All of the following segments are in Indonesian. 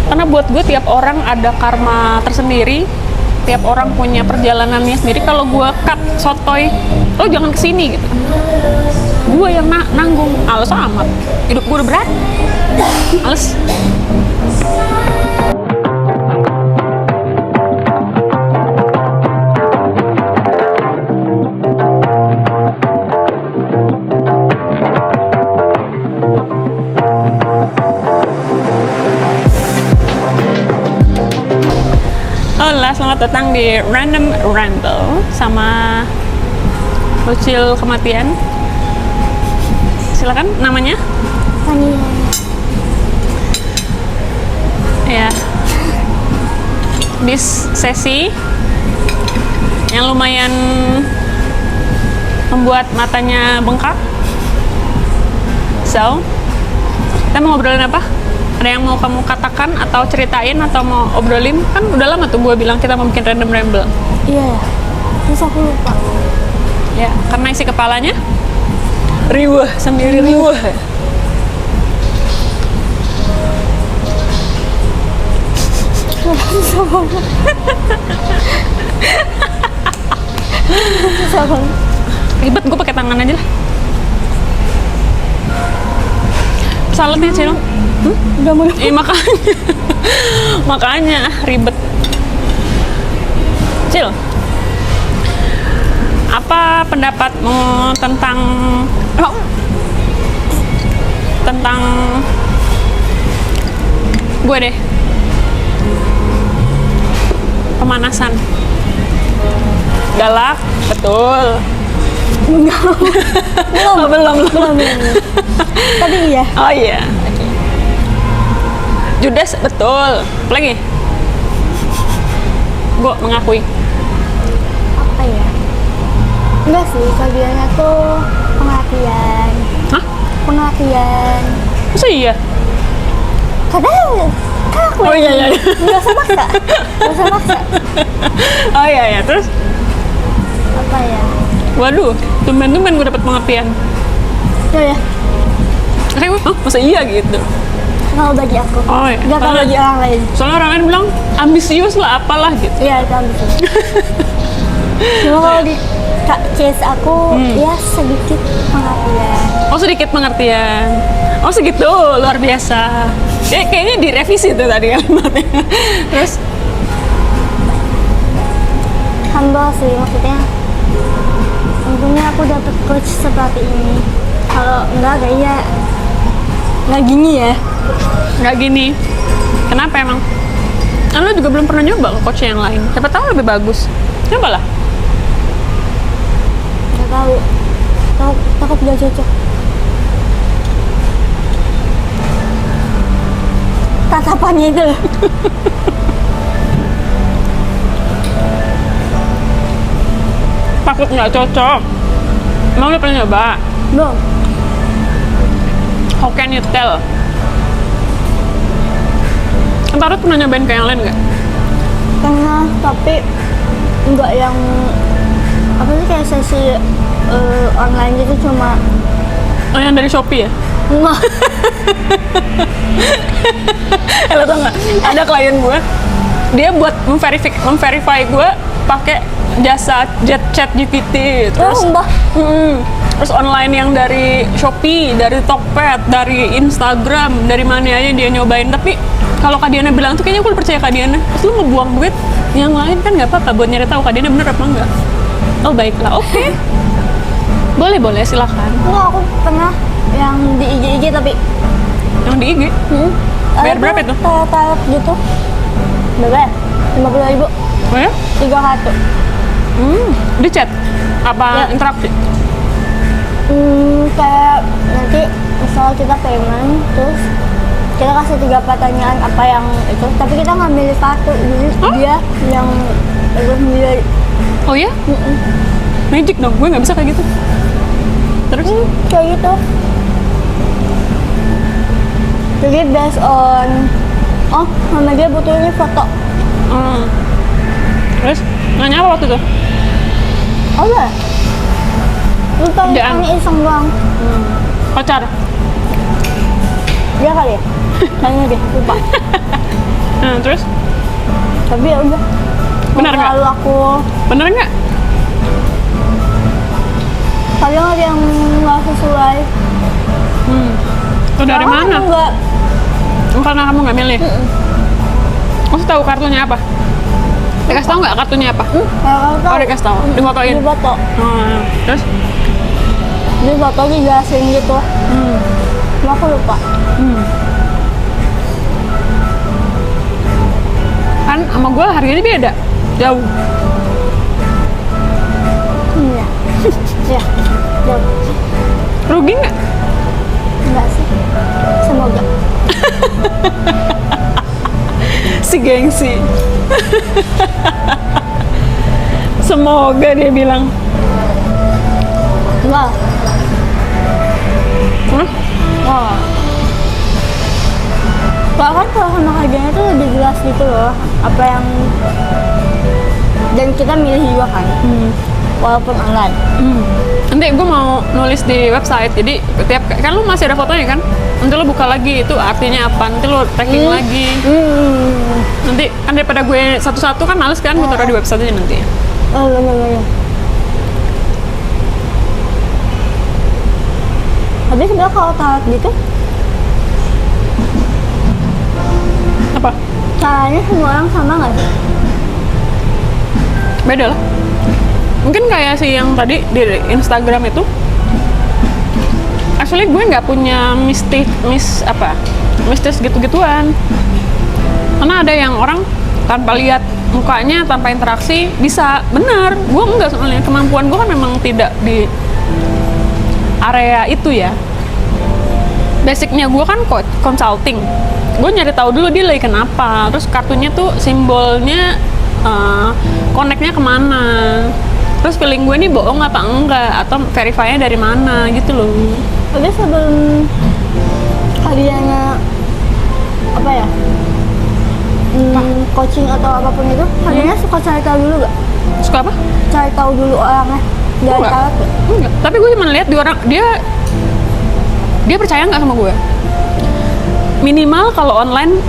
Karena buat gue tiap orang ada karma tersendiri, tiap orang punya perjalanannya sendiri. Kalau gue cut sotoy, lo jangan kesini gitu, gue yang nanggung. Males amat, hidup gue udah berat, males. Hola, selamat datang di Random Ramble sama Lucil Kematian. Silakan, namanya? Fania. Ya. Di sesi yang lumayan membuat matanya bengkak. So, kita mau ngobrolin apa? Ada yang mau kamu katakan atau ceritain atau mau obrolin? Kan udah lama tuh gue bilang kita mau bikin Random Ramble. Iya, terus aku lupa. Ya, karena isi kepalanya riweh, sendiri riweh. Susah banget. Susah banget. Ribet, gue pakai tangan aja lah. Saladnya Cil. Gak mau. Makanya. Makanya ribet. Cil. Apa pendapatmu tentang gue deh, pemanasan? Galak, betul. Belum. Tapi iya. Oh iya. Oke. Judes, betul. Apa lagi? Gue mengakui. Apa ya? Enggak sih, kelebihannya tuh pengertian. Hah? Pengertian. Masa iya? Kadang kan aku Oh iya. nggak usah maksa. Nggak usah maksa. Oh iya. Terus? Apa ya? Waduh, tumben-tumben gue dapet pengertian. Ya. Kayak gue, masa iya gitu? Kalau bagi aku. Oh iya. Nggak tahu bagi orang lain. Soalnya orang lain bilang ambisius lah, apalah gitu. Iya, itu ambisi. Cuma kalau di case aku, ya sedikit pengertian. Oh sedikit pengertian. Oh segitu, luar biasa. Kayaknya direvisi tuh tadi kalimatnya. Terus? Humble sih, maksudnya untungnya aku dapet coach seperti ini. Kalau enggak kayaknya nggak gini ya. Nggak gini. Kenapa emang? Kan lo juga belum pernah nyoba ke coach yang lain. Siapa tahu lebih bagus. Cobalah. Nggak tahu. Takut gak cocok. Tatapannya itu loh. Takut nggak cocok. Emang udah pernah nyoba? Belum. How can you tell? Ntar pernah nyobain ke yang lain nggak? Pernah, tapi enggak yang apa sih, kayak sesi online gitu, cuma Oh yang dari Shopee ya? enggak. Lo tau nggak? Ada klien gue, dia buat memverify gue pakai jasa chat GPT. Terus Mbak. Terus online yang dari Shopee, dari Tokped, dari Instagram, dari mana aja dia nyobain. Tapi kalau Kak Diana bilang tuh kayaknya aku udah percaya Kak Diana. Terus lu ngebuang duit yang lain kan nggak apa-apa buat nyari tahu Kak Diana bener apa enggak. Oh baiklah, oke. Boleh silakan. Enggak, aku pernah yang di IG tapi Yang di IG? Bayar berapa itu? Tarif gitu. Berapa ya? 50.000. Oh ya? 31. Di chat? Apa Ya. interaksi? Kayak nanti misalnya kita payment, terus kita kasih 3 pertanyaan apa yang itu, tapi kita nggak milih satu, jadi dia yang harus milih. Oh ya? Magic dong, gue nggak bisa kayak gitu. Terus? Kayak gitu. Jadi based on, sama dia butuh ini foto. Terus nanya apa waktu itu? Udah. Lu tanya iseng doang. Pacar? Dia kali ya? Tanya dia, lupa. Nah, terus Tapi ya udah. Benar nggak? Lalu aku bener nggak? kadang ada yang nggak sesuai. Itu dari mana? Enggak. Karena kamu nggak milih. Kamu tahu kartunya apa? Dikasih tahu nggak kartunya apa? Kalau Oh, dikasih tahu. Difotoin. Di foto. Terus? Di foto dijelasin gitu. Cuma aku lupa. Kan sama gue harganya beda. Jauh. Iya. Ya. Jauh. Rugi nggak? Enggak sih. Semoga. Si gengsi. Semoga dia bilang. Enggak. Hah? Oh. Soalnya kan kalau sama harganya tuh lebih jelas gitu loh. Apa yang dan kita milih juga kan. Walaupun online. Nanti gue mau nulis di website, jadi tiap kan lu masih ada fotonya kan, nanti lu buka lagi itu artinya apa, nanti lu tracking lagi. Nanti kan daripada gue satu-satu kan males kan, gue taruh di website aja nanti. Oh, bener-bener. Tapi sebenarnya kalau tarot gitu, Apa? caranya semua orang sama nggak sih? Beda lah. Mungkin kayak si yang tadi di Instagram itu, actually gue nggak punya mistis gitu-gituan. Karena ada yang orang tanpa lihat mukanya, tanpa interaksi bisa, benar. Gue enggak, soalnya kemampuan gue kan memang tidak di area itu ya. Basicnya gue kan consulting. Gue nyari tahu dulu dia lagi kenapa, terus kartunya tuh simbolnya connect-nya kemana, terus feeling gue nih bohong apa enggak, atau verify-nya dari mana gitu loh. Tapi sebelum kaliannya apa ya, coaching atau apapun itu, kaliannya suka cari tahu dulu gak? Suka apa? Cari tahu dulu orangnya dari Enggak. tarot gak? Enggak. Tapi gue cuma lihat dia percaya nggak sama gue. Minimal kalau online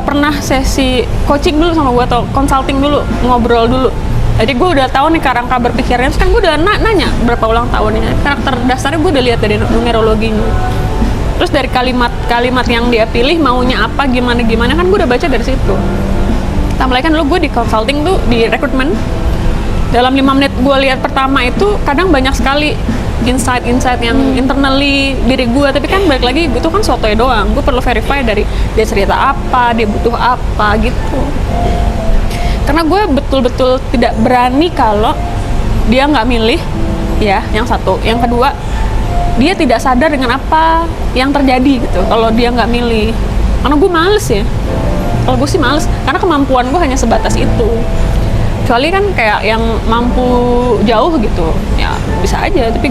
pernah sesi coaching dulu sama gue atau consulting dulu, ngobrol dulu. Jadi gue udah tahu nih kerangka berpikirnya. Terus kan gue udah nanya berapa ulang tahunnya. Karakter dasarnya gue udah lihat dari numerologinya. Terus dari kalimat-kalimat yang dia pilih maunya apa, gimana kan gue udah baca dari situ. Tambah lagi kan dulu gue di consulting tuh, di rekrutmen. Dalam 5 menit gue lihat pertama itu kadang banyak sekali insight yang internally diri gue, tapi kan balik lagi itu kan sotoy doang. Gue perlu verify dari dia cerita apa, dia butuh apa gitu. Karena gue betul-betul tidak berani kalau dia nggak milih, ya, yang satu. Yang kedua, dia tidak sadar dengan apa yang terjadi gitu kalau dia nggak milih. Karena gue males ya. Kalau gue sih males, karena kemampuan gue hanya sebatas itu. Kecuali kan kayak yang mampu jauh gitu, ya bisa aja. Tapi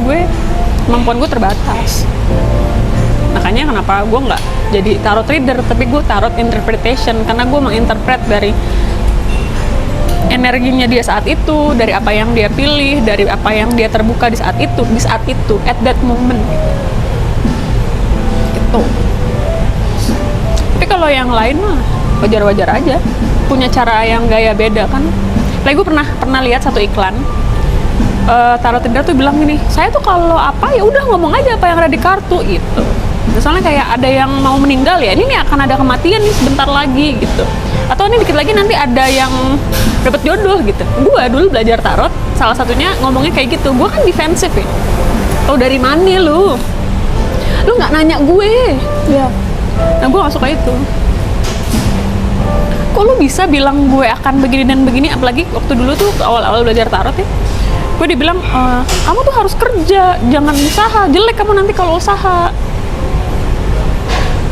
kemampuan gue terbatas. Makanya kenapa gue nggak jadi tarot reader, tapi gue tarot interpretation. Karena gue menginterpret dari energinya dia saat itu, dari apa yang dia pilih, dari apa yang dia terbuka di saat itu, at that moment. Itu. Tapi kalau yang lain mah wajar-wajar aja, punya cara yang gaya beda kan. Lagi gue pernah lihat satu iklan, tarot reader tuh bilang gini, saya tuh kalau apa ya udah ngomong aja apa yang ada di kartu gitu. Misalnya kayak ada yang mau meninggal ya, ini nih akan ada kematian nih sebentar lagi gitu. Atau ini dikit lagi nanti ada yang dapat jodoh gitu. Gue dulu belajar tarot, salah satunya ngomongnya kayak gitu. Gue kan defensif ya. Tau dari mana lu? Lu nggak nanya gue. Iya. Nah gue nggak suka itu. Kok lu bisa bilang gue akan begini dan begini, apalagi waktu dulu tuh awal-awal belajar tarot ya, gue dibilang kamu tuh harus kerja, jangan usaha, jelek kamu nanti kalau usaha.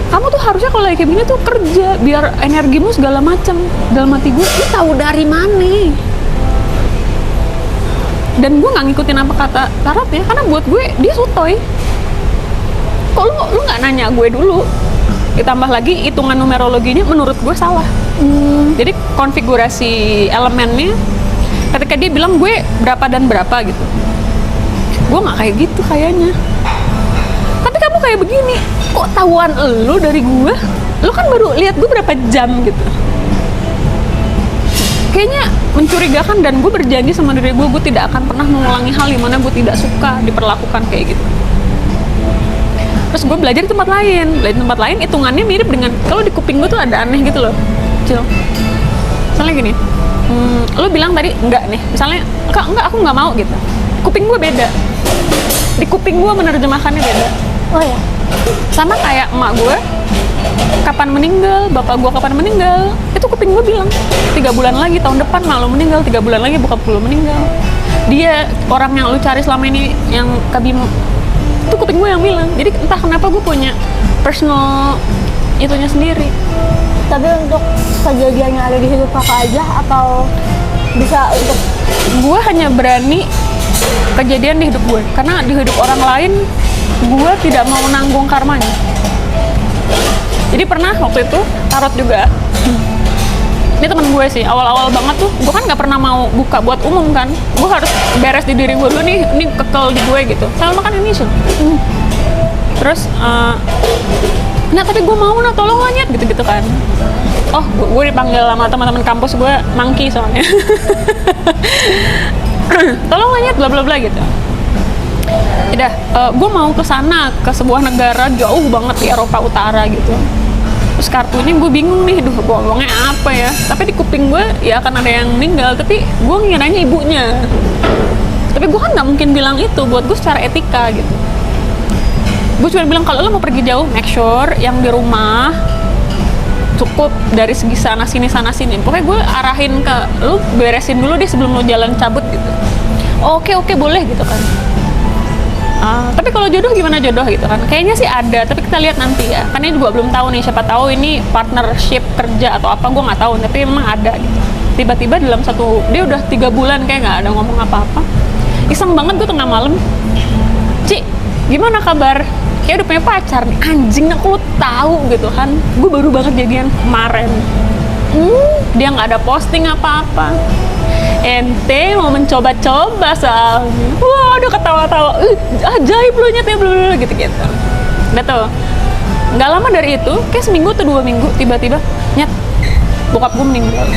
Kamu tuh harusnya kalau kayak gini tuh kerja biar energimu segala macam. Dalam hati gue, lu tahu dari mana? Dan gue nggak ngikutin apa kata tarot ya, karena buat gue dia sotoy. Kok lu nggak nanya gue dulu? Ditambah lagi hitungan numerologinya menurut gue salah. Jadi konfigurasi elemennya ketika dia bilang gue berapa dan berapa gitu, gue nggak kayak gitu kayaknya. Tapi kamu kayak begini, kok tahuan lu dari gue? Lu kan baru lihat gue berapa jam gitu. kayaknya mencurigakan, dan gue berjanji sama diri gue tidak akan pernah mengulangi hal di mana gue tidak suka diperlakukan kayak gitu. Terus gue belajar di tempat lain, hitungannya mirip dengan kalau di kuping gue tuh ada aneh gitu loh, Cil. Misalnya gini, lo bilang tadi enggak nih, misalnya enggak aku nggak mau gitu, kuping gue beda, di kuping gue menerjemahkannya beda. Oh ya. Sama kayak emak gue kapan meninggal, bapak gue kapan meninggal, itu kuping gue bilang 3 bulan lagi tahun depan mak lo meninggal, 3 bulan lagi bokap lo meninggal. Dia orang yang lu cari selama ini yang kabim, itu kuping gue yang bilang. Jadi entah kenapa gue punya personal itunya sendiri. Tapi untuk kejadian yang ada di hidup kakak aja atau bisa untuk Gue hanya berani kejadian di hidup gue, karena di hidup orang lain gue tidak mau nanggung karmanya. Jadi pernah waktu itu tarot juga, ini temen gue sih, awal-awal banget tuh gue kan nggak pernah mau buka buat umum kan, gue harus beres di diri gue dulu nih, ini kekel di gue gitu. Sama makan ini sih. Terus nah tapi gue mau tolong lah Nyet, gitu-gitu kan. Oh, gue dipanggil sama teman-teman kampus gue monkey soalnya. Tolong lah Nyet, bla bla bla gitu. Udah, gue mau ke sana, ke sebuah negara jauh banget di Eropa Utara gitu. Terus kartunya gue bingung nih, gue ngomongnya apa ya. Tapi di kuping gue ya akan ada yang meninggal, tapi gue ngiranya ibunya. Tapi gue kan nggak mungkin bilang itu, buat gue secara etika gitu. Gue cuma bilang kalau lo mau pergi jauh, make sure yang di rumah cukup dari segi sana sini. Pokoknya gue arahin ke lo, beresin dulu deh sebelum lo jalan cabut gitu. Oke boleh gitu kan. Tapi kalau jodoh gimana jodoh gitu kan? Kayaknya sih ada, tapi kita lihat nanti ya. Kan ini juga belum tahu nih, siapa tahu ini partnership kerja atau apa, gue nggak tahu. Tapi memang ada gitu. Tiba-tiba dalam dia udah 3 bulan kayak nggak ada ngomong apa-apa. Iseng banget gue tengah malam, Ci, gimana kabar? Kayak udah punya pacar nih, anjing aku lu tahu gitu kan. Gue baru banget jadian kemarin. Dia nggak ada posting apa-apa. Ente mau mencoba-coba soalnya. Wah, udah ketawa-tawa. Ajaib lu Nyet ya, blablabla gitu-gitu. Udah tuh. Nggak lama dari itu, kayak seminggu atau 2 minggu, tiba-tiba Nyet, bokap gue meninggal.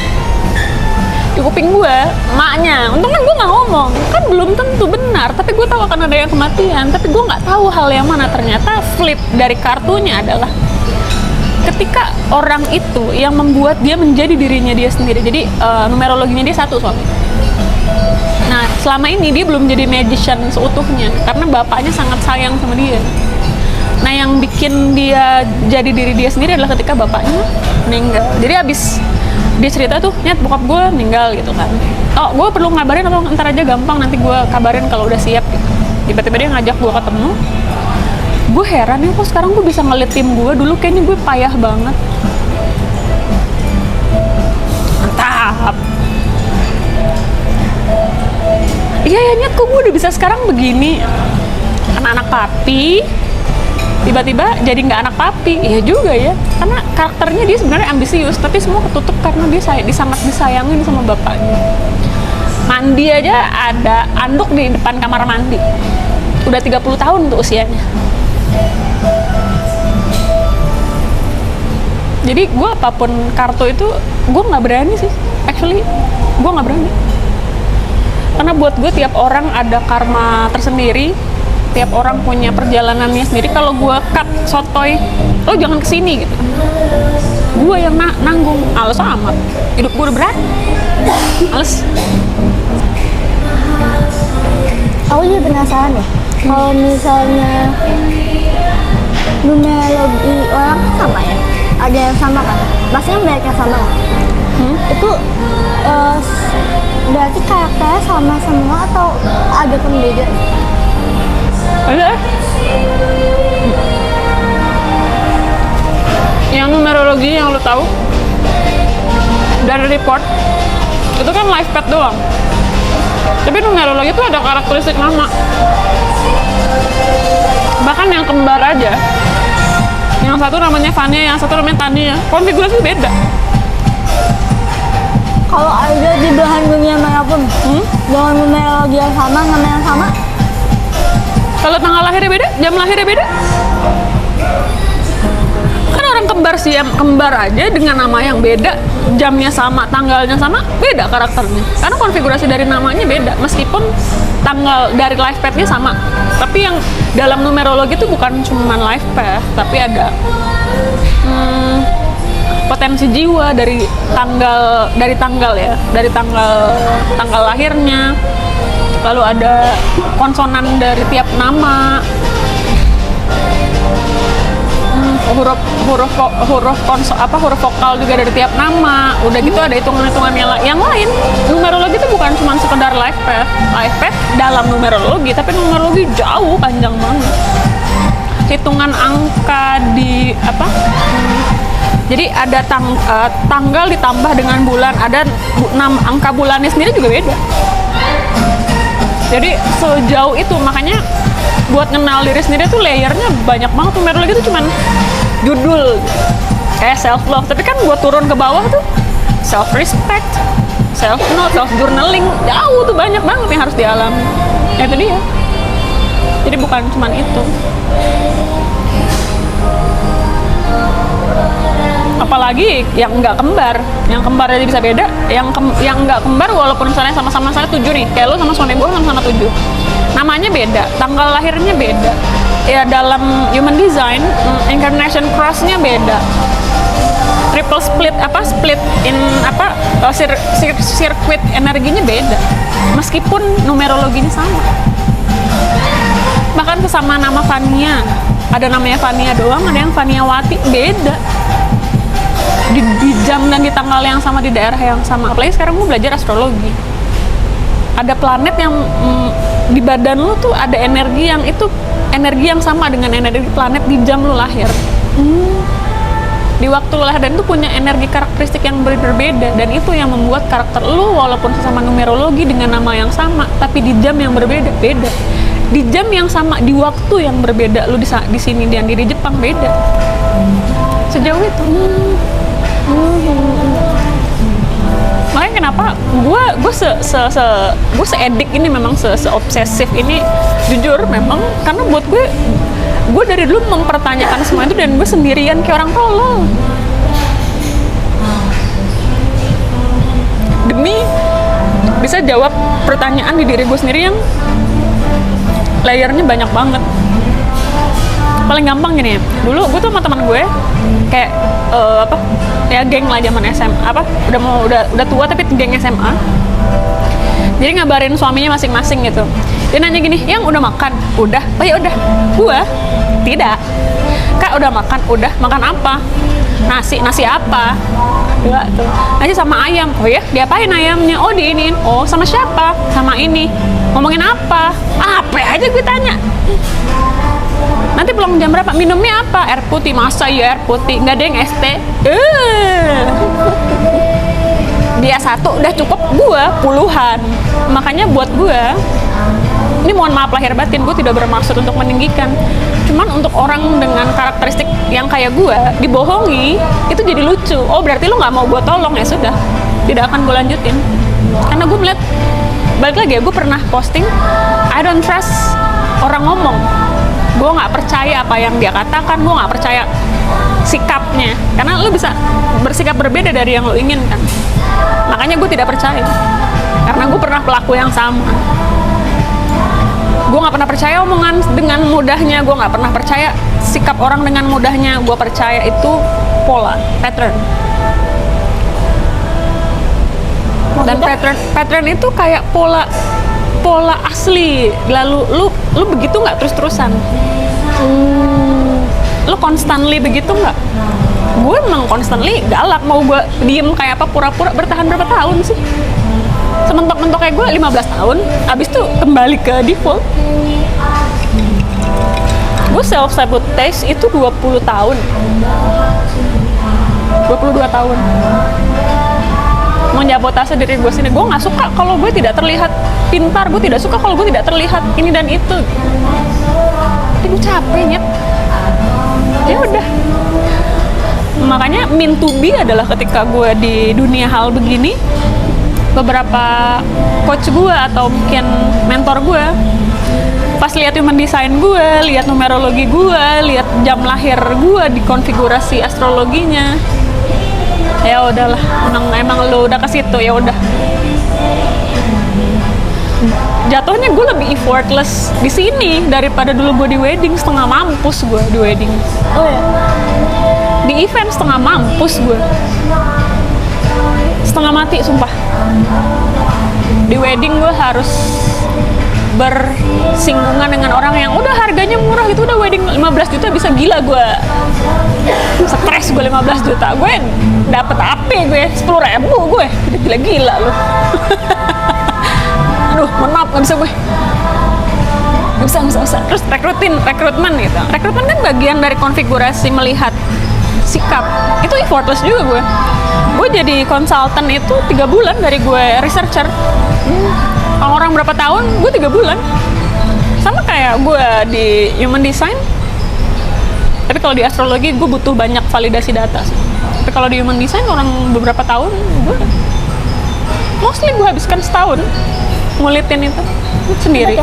Di kuping gue, maknya, untung kan gue nggak ngomong, kan belum tentu benar, tapi gue tahu akan ada yang kematian, tapi gue nggak tahu hal yang mana. Ternyata flip dari kartunya adalah ketika orang itu yang membuat dia menjadi dirinya dia sendiri. Jadi numerologinya dia 1 soalnya. Nah, selama ini dia belum jadi magician seutuhnya karena bapaknya sangat sayang sama dia. Nah, yang bikin dia jadi diri dia sendiri adalah ketika bapaknya meninggal. Jadi abis dia cerita tuh, Nyet, bokap gue meninggal gitu kan. Oh, gue perlu ngabarin atau ntar aja gampang, nanti gue kabarin kalau udah siap gitu. Tiba-tiba dia ngajak gue ketemu. Gue heran ya, kok sekarang gue bisa ngeliat tim gue, dulu kayaknya gue payah banget. Mantap. Iya ya Nyet, kok gue udah bisa sekarang begini. Anak-anak papi tiba-tiba jadi nggak anak papi. Iya juga ya, karena karakternya dia sebenarnya ambisius, tapi semua ketutup karena dia sangat disayangin sama bapaknya. Mandi aja ada anduk di depan kamar mandi, udah 30 tahun tuh usianya. Jadi gue apapun kartu itu gue nggak berani sih, actually gue nggak berani, karena buat gue tiap orang ada karma tersendiri, tiap orang punya perjalanannya sendiri. Kalau gue cut sotoy, lo jangan kesini gitu, gue yang nanggung. Males amat, hidup gue udah berat, males. aku juga penasaran ya, kalau misalnya numerologi orang kan sama ya, ada yang sama kan, maksudnya mereka sama kan? Itu berarti karakternya sama semua atau ada pembeda? Ada. Yang numerologi yang lo tahu dari report itu kan life path doang. Tapi numerologi itu ada karakteristik nama. Bahkan yang kembar aja, yang satu namanya Fania, yang satu namanya Tania, konfigurasi beda. Kalau ada di belahan dunia manapun, dengan numerologi yang sama, nama yang sama, kalau tanggal lahirnya beda, jam lahirnya beda. Kan orang kembar sih, yang kembar aja dengan nama yang beda, jamnya sama, tanggalnya sama, beda karakternya. Karena konfigurasi dari namanya beda, meskipun tanggal dari life path-nya sama. Tapi yang dalam numerologi itu bukan cuma life path, tapi ada potensi jiwa dari tanggal ya, dari tanggal lahirnya. Lalu ada konsonan dari tiap nama. huruf vokal juga dari tiap nama. Udah gitu ada hitungan-hitungan yang lain. Numerologi itu bukan cuma sekedar life path dalam numerologi, tapi numerologi jauh panjang banget. Hitungan angka di jadi ada tanggal ditambah dengan bulan, ada angka bulannya sendiri juga beda. Jadi sejauh itu, makanya buat kenal diri sendiri tuh layernya banyak banget. Numerologi itu cuman judul kayak self love, tapi kan buat turun ke bawah tuh self respect, self note, self journaling, jauh tuh banyak banget yang harus dialami. Itu dia. Jadi bukan cuman itu. Apalagi yang nggak kembar, yang kembar aja bisa beda. Yang nggak kembar walaupun misalnya sama-sama saya 7 nih, kayak lo sama suami gue sama-sama 7, namanya beda, tanggal lahirnya beda. Ya dalam human design, incarnation cross-nya beda, triple split circuit energinya beda, meskipun numerologinya sama. Bahkan sesama nama Fania, ada namanya Fania doang, ada yang Faniawati, beda. Di jam dan di tanggal yang sama, di daerah yang sama. Apalagi sekarang gue belajar astrologi, ada planet yang di badan lu tuh ada energi yang sama dengan energi planet di jam lu lahir. Di waktu lu lahir, dan itu punya energi karakteristik yang berbeda, dan itu yang membuat karakter lu walaupun sesama numerologi dengan nama yang sama, tapi di jam yang berbeda. Di jam yang sama, di waktu yang berbeda, lu di sini dan di Jepang beda. Sejauh itu. Makanya kenapa gue se-edik ini, memang se-obsesif ini, jujur memang, karena buat gue dari dulu mempertanyakan semua itu, dan gue sendirian kayak orang tolol demi bisa jawab pertanyaan di diri gue sendiri yang layernya banyak banget. Paling gampang gini ya, dulu gue tuh sama teman gue kayak ya geng lah zaman SMA, udah tua tapi geng SMA. Jadi ngabarin suaminya masing-masing gitu. Dia nanya gini, "Yang udah makan?" "Udah." "Oh ya udah." "Gua?" "Tidak." "Kak udah makan?" "Udah." "Makan apa?" Nasi apa?" "Dua tuh." "Nasi sama ayam." "Oh ya, diapain ayamnya?" "Oh diinin." "Oh sama siapa?" "Sama ini." "Ngomongin apa?" "Apa aja gue tanya." "Nanti pulang jam berapa? Minumnya apa?" "Air putih." "Masa ya air putih? Nggak ada yang es teh?" Dia satu udah cukup, gua puluhan. Makanya buat gua, ini mohon maaf lahir batin, gue tidak bermaksud untuk meninggikan. Cuman untuk orang dengan karakteristik yang kayak gua, dibohongi, itu jadi lucu. Oh berarti lu nggak mau gua tolong, ya sudah, tidak akan gue lanjutin. Karena gue melihat, balik lagi ya, gue pernah posting, I don't trust orang ngomong. Gue nggak percaya apa yang dia katakan, gue nggak percaya sikapnya, karena lu bisa bersikap berbeda dari yang lu inginkan. Makanya gue tidak percaya, karena gue pernah pelaku yang sama. Gue nggak pernah percaya omongan dengan mudahnya, gue nggak pernah percaya sikap orang dengan mudahnya. Gue percaya itu pola, pattern. Dan pattern itu kayak pola asli. Lalu lu begitu nggak terus-terusan? Lu constantly begitu nggak? Gue emang constantly galak. Mau gue diem kayak apa, pura-pura bertahan berapa tahun sih? Sementok-mentok kayak gue 15 tahun, abis itu kembali ke default. Gue self-sabotage itu 20 tahun 22 tahun menjabotase diri gue sendiri. Gue nggak suka kalau gue tidak terlihat pintar, gue tidak suka kalau gue tidak terlihat ini dan itu. Tapi gue capek nyet. Ya udah. Makanya mean to be adalah ketika gue di dunia hal begini, beberapa coach gue atau mungkin mentor gue Pas lihat human design gue, lihat numerologi gue, lihat jam lahir gue di konfigurasi astrologinya, ya udahlah, emang lo udah ke situ, ya udah. Jatuhnya gue lebih effortless di sini daripada dulu gue di wedding. Setengah mampus gue di wedding. Oh ya. Di event setengah mampus gue. Setengah mati sumpah. Di wedding gue harus bersinggungan dengan orang yang udah harganya murah gitu, udah wedding 15 juta bisa gila gue. Stres gue 15 juta. Gue dapet apa gue? 10.000 gue. Gila-gila loh. Aduh, mohon maaf, gak bisa gue. Gak bisa. Terus rekrutmen gitu. Rekrutmen kan bagian dari konfigurasi melihat sikap. Itu effortless juga gue. Gue jadi konsultan itu 3 bulan dari gue researcher. Orang berapa tahun, gue 3 bulan. Sama kayak gue di human design. Tapi kalau di astrologi gue butuh banyak validasi data sih. Tapi kalau di human design orang beberapa tahun, gue mostly gue habiskan setahun ngulitin itu sendiri.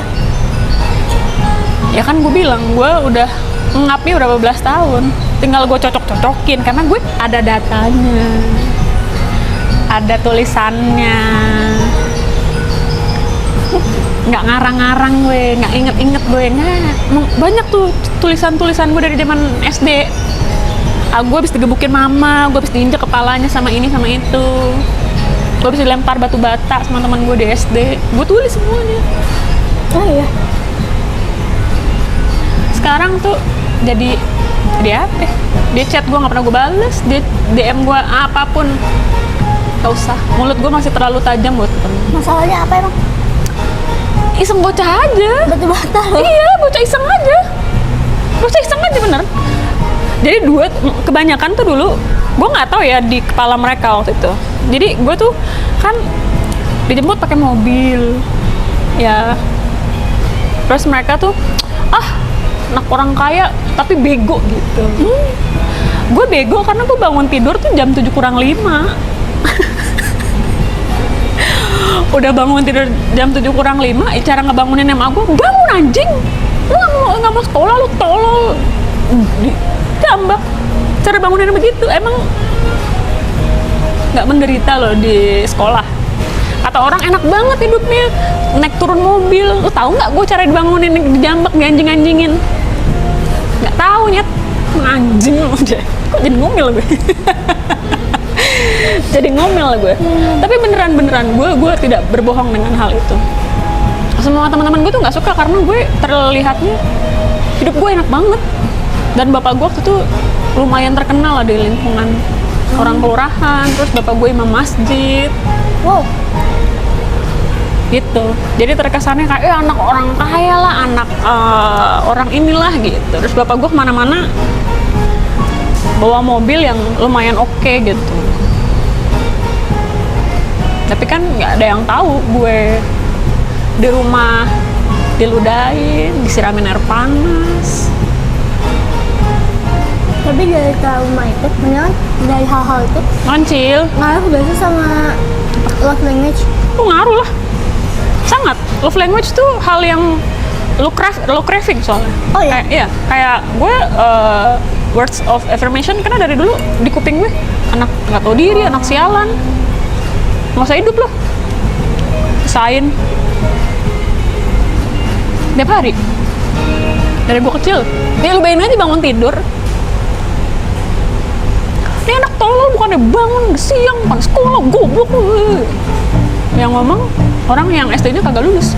Ya kan gue bilang, gue udah ngapnya berapa belas tahun. Tinggal gue cocok-cocokin karena gue ada datanya, ada tulisannya. Nggak ngarang-ngarang gue, nggak inget-inget gue, nggak. Banyak tuh tulisan-tulisan gue dari zaman SD. Gue habis digebukin mama, gue habis diinjek kepalanya sama ini sama itu. Gue bisa dilempar batu bata sama teman gue di SD. Gue tulis semuanya. Oh iya. Sekarang tuh jadi apa? Dia chat gue nggak pernah gue bales. Dia DM gue apapun. Gak usah. Mulut gue masih terlalu tajam buat ketemu. Masalahnya apa emang? Iseng bocah aja. Batu bata loh. Iya, bocah iseng aja. Bocah iseng aja bener. Jadi kebanyakan tuh dulu gue nggak tahu ya di kepala mereka waktu itu. Jadi gue tuh kan dijemput pakai mobil, ya. Terus mereka tuh anak orang kaya tapi bego gitu. Gue bego karena gue bangun tidur tuh jam 7 kurang 5. Udah bangun tidur jam 7 kurang 5, cara ngebangunin emak gue, bangun anjing, lu nggak mau sekolah, lu tolol. Gambak cara bangunin begitu. Emang nggak menderita loh di sekolah. Kata orang enak banget hidupnya, naik turun mobil. Lu tahu nggak gue cara dibangunin, dijambak, dianjing-anjingin? Nggak tahu nyet, anjing aja. Kok jadi ngomel gue? Jadi ngomel gue. Tapi beneran gue tidak berbohong dengan hal itu. Semua teman-teman gue tuh nggak suka karena gue terlihatnya hidup gue enak banget. Dan bapak gue waktu itu lumayan terkenal lah di lingkungan orang kelurahan. Terus bapak gue imam masjid. Wow. Gitu. Jadi terkesannya kayak anak orang kaya lah, anak orang inilah gitu. Terus bapak gue kemana-mana bawa mobil yang lumayan oke gitu. Tapi kan nggak ada yang tahu gue di rumah diludahin, disiramin air panas. Tapi dari trauma itu, beneran dari hal-hal itu Mancil. ngaruh gak sih sama love language? Ngaruh lah. Sangat. Love language tuh hal yang lo craving soalnya. Oh iya? Kayak gue words of affirmation karena dari dulu di kuping gue, anak nggak tahu diri, anak sialan, nggak usah hidup loh, sign tiap hari dari gue kecil. Lu bayangin aja bangun tidur, ini anak tolol bukannya bangun siang, bukan sekolah, goblok. Yang ngomong orang yang SD-nya kagak lulus.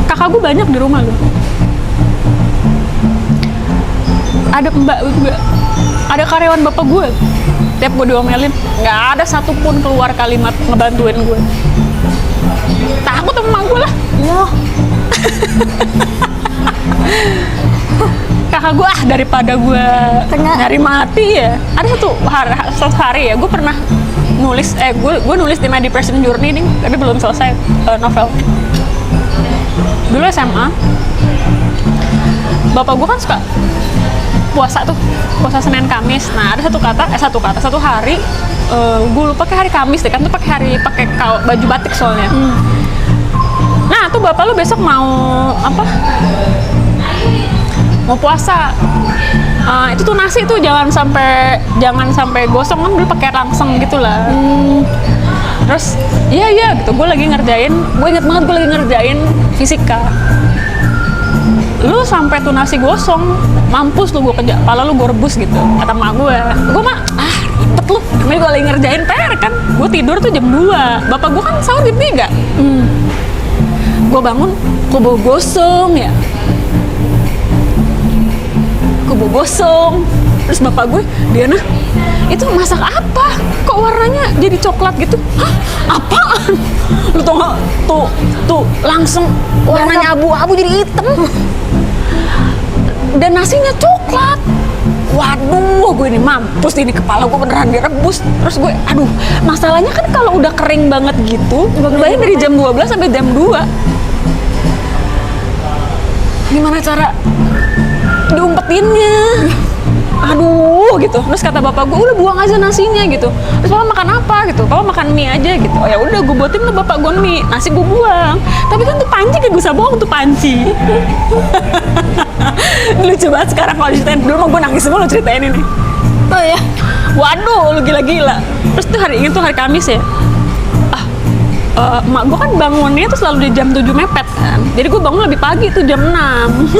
Kakak gue banyak di rumah loh. Ada mbak juga, ada karyawan bapak gue. Tiap gue diomelin, nggak ada satupun keluar kalimat ngebantuin gue. Takut sama gue lah. Loh. Kakak gue daripada gue nyari mati ya. Ada satu hari ya, gue pernah nulis, gue nulis di My Depression Journey nih, tapi belum selesai novel. Dulu SMA, bapak gue kan suka puasa tuh, puasa Senin Kamis. Nah ada satu hari, gue lupa kayak hari Kamis deh kan, tuh pakai baju batik soalnya. Nah tuh bapak lu besok mau apa? Mau puasa. Itu tuh nasi tuh jangan sampai gosong kan, dulu pakai langseng gitulah. Terus iya gitu, gue inget banget gue lagi ngerjain fisika. Lu sampai tuh nasi gosong, mampus lu, gue kerja, pala lu gue rebus gitu, kata mak gue mah ribet lu, namanya gue lagi ngerjain PR kan. Gue tidur tuh jam 2, bapak gue kan sahur jam 3. Gue bangun, gue bawa gosong ya, terus bapak gue, Diana itu masak apa? Kok warnanya jadi coklat gitu? Hah? Apaan? Lu tau gak? Tuh langsung warnanya abu-abu jadi hitam. Dan nasinya coklat. Waduh, gue ini mampus, ini kepala gue beneran direbus. Terus gue, aduh, masalahnya kan kalau udah kering banget gitu, bayangin dari jam 12 sampai jam 2. Gimana cara diumpetinnya? Aduh gitu. Terus kata bapak gue, udah buang aja nasinya gitu. Terus papa makan apa gitu? Papa makan mie aja gitu. Oh ya udah, gue buatin tuh bapak gue mie, nasi gue buang. Tapi kan tuh panci, gak bisa bohong tuh panci. Lucu banget sekarang kalau diceritain. Dulu mah gue nangis semua lo ceritain ini. Oh ya. Waduh, lu gila-gila. Terus tuh hari Kamis ya. Emak gue kan bangunnya tuh selalu di jam 7 mepet kan. Jadi gue bangun lebih pagi tuh jam 6.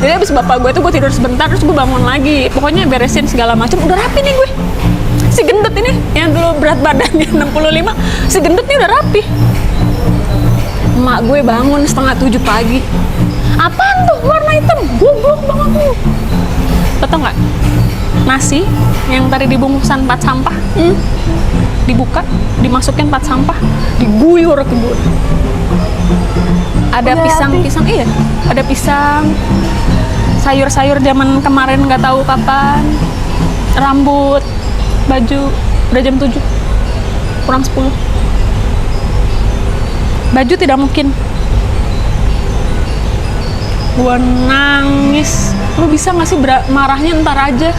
Jadi abis bapak gue tuh gue tidur sebentar, terus gue bangun lagi. Pokoknya beresin segala macam. Udah rapi nih gue. Si gendut ini yang dulu berat badannya 65, si gendut ini udah rapi. Emak gue bangun setengah 7 pagi. Apaan tuh warna hitam? Goblok banget tuh. Tau nggak? Nasi yang tadi dibungkusan 4 sampah. Dibuka, dimasukin 4 sampah, diguyur ke gue. Ada pisang, iya, ada pisang, sayur-sayur zaman kemarin nggak tahu kapan, rambut, baju, udah jam 7, kurang 10. Baju tidak mungkin. Gue nangis. Lu bisa nggak sih marahnya ntar aja?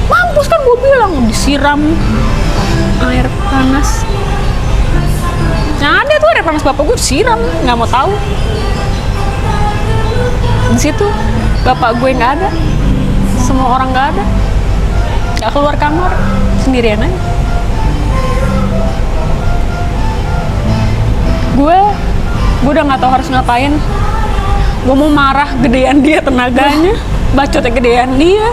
Mampus kan gue bilang, disiram air panas. Nah ada tuh air panas bapak gue disiram, nggak mau tahu. Di situ bapak gue nggak ada, semua orang nggak ada, nggak keluar kamar, sendirian aja. Gue udah nggak tahu harus ngapain. Gue mau marah, gedean dia tenaganya, bacotnya gedean dia.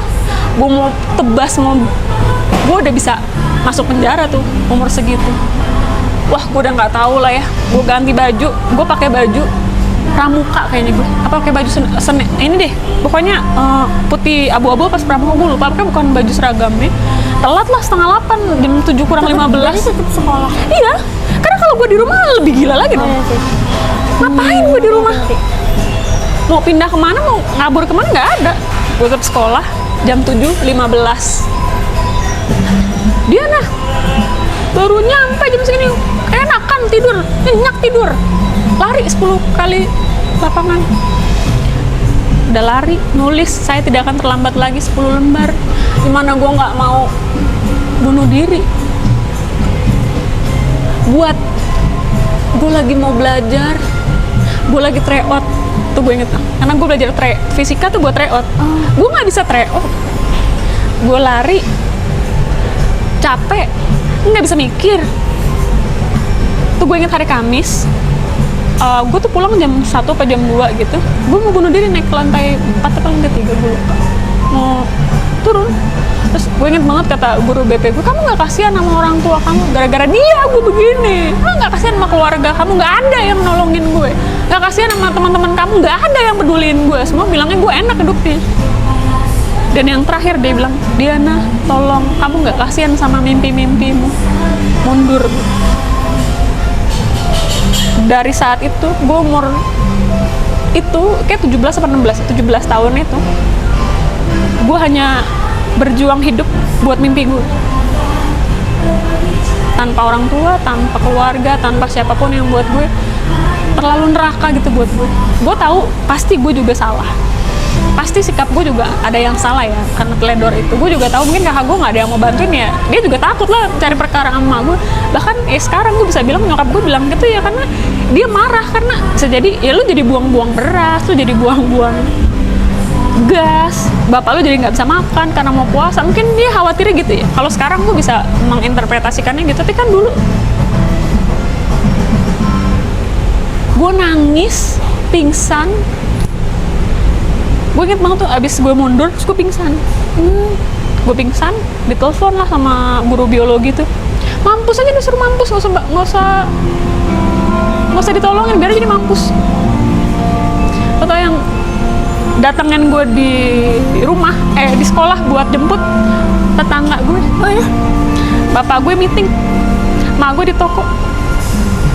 Gue mau tebas, gue udah bisa masuk penjara tuh umur segitu. Wah, gue udah nggak tahu lah ya. Gue ganti baju, gue pakai baju pramuka kayaknya gue. Apa pakai baju ini deh. Pokoknya putih abu-abu pas pramuka, gue lupa. Pakai bukan baju seragamnya. Telat lah 7:30, jam 7 kurang 15. Jadi tetap sekolah. Iya, karena kalau gue di rumah lebih gila lagi dong. Ngapain gue di rumah? Mau pindah kemana, mau ngabur kemana, nggak ada. Gue tetap sekolah jam 7:15. Dia nah baru nyampe jam segini, enakan tidur, nyenyak tidur, lari 10 kali lapangan. Udah lari, nulis, saya tidak akan terlambat lagi 10 lembar. Gimana gue nggak mau bunuh diri? Buat gue lagi mau belajar, gue lagi tryout. Tuh gue inget, karena gue belajar fisika tuh buat tryout. Gue nggak bisa tryout. Gue lari, capek, nggak bisa mikir. Tuh gue inget hari Kamis, gue tuh pulang jam 1 atau jam 2 gitu. Gue mau bunuh diri naik ke lantai 4 atau lantai 3, gue lupa. Mau turun. Terus gue inget banget kata guru BP gue, kamu gak kasihan sama orang tua kamu? Gara-gara dia gue begini. Kamu gak kasihan sama keluarga kamu? Gak ada yang nolongin gue. Gak kasihan sama teman-teman kamu? Gak ada yang peduliin gue. Semua bilangnya gue enak hidupnya. Dan yang terakhir dia bilang, Diana, tolong, kamu gak kasihan sama mimpi-mimpimu? Mundur. Dari saat itu, gue umur itu kayak 17 atau 17 tahun itu, gue hanya berjuang hidup buat mimpi gue. Tanpa orang tua, tanpa keluarga, tanpa siapapun yang buat gue terlalu neraka gitu buat gue tahu pasti gue juga salah, pasti sikap gue juga ada yang salah ya karena teledor itu. Gue juga tahu mungkin kakak gue nggak ada yang mau bantuin ya, dia juga takut lah cari perkara sama gue. Bahkan sekarang gue bisa bilang nyokap gue bilang gitu ya karena dia marah karena bisa jadi ya lu jadi buang-buang beras, lu jadi buang-buang gas, bapak lu jadi nggak bisa makan karena mau puasa. Mungkin dia khawatirnya gitu ya. Kalau sekarang gue bisa menginterpretasikannya gitu, tapi kan dulu gue nangis, pingsan. Gue inget banget tuh abis gue mundur, terus gue pingsan. Gue pingsan, ditelepon lah sama guru biologi tuh. Mampus aja, disuruh mampus, nggak usah ditolongin, biar aja jadi mampus. Atau yang datengin gue di rumah, di sekolah buat jemput tetangga gue. Oh ya? Bapak gue meeting, mak gue di toko.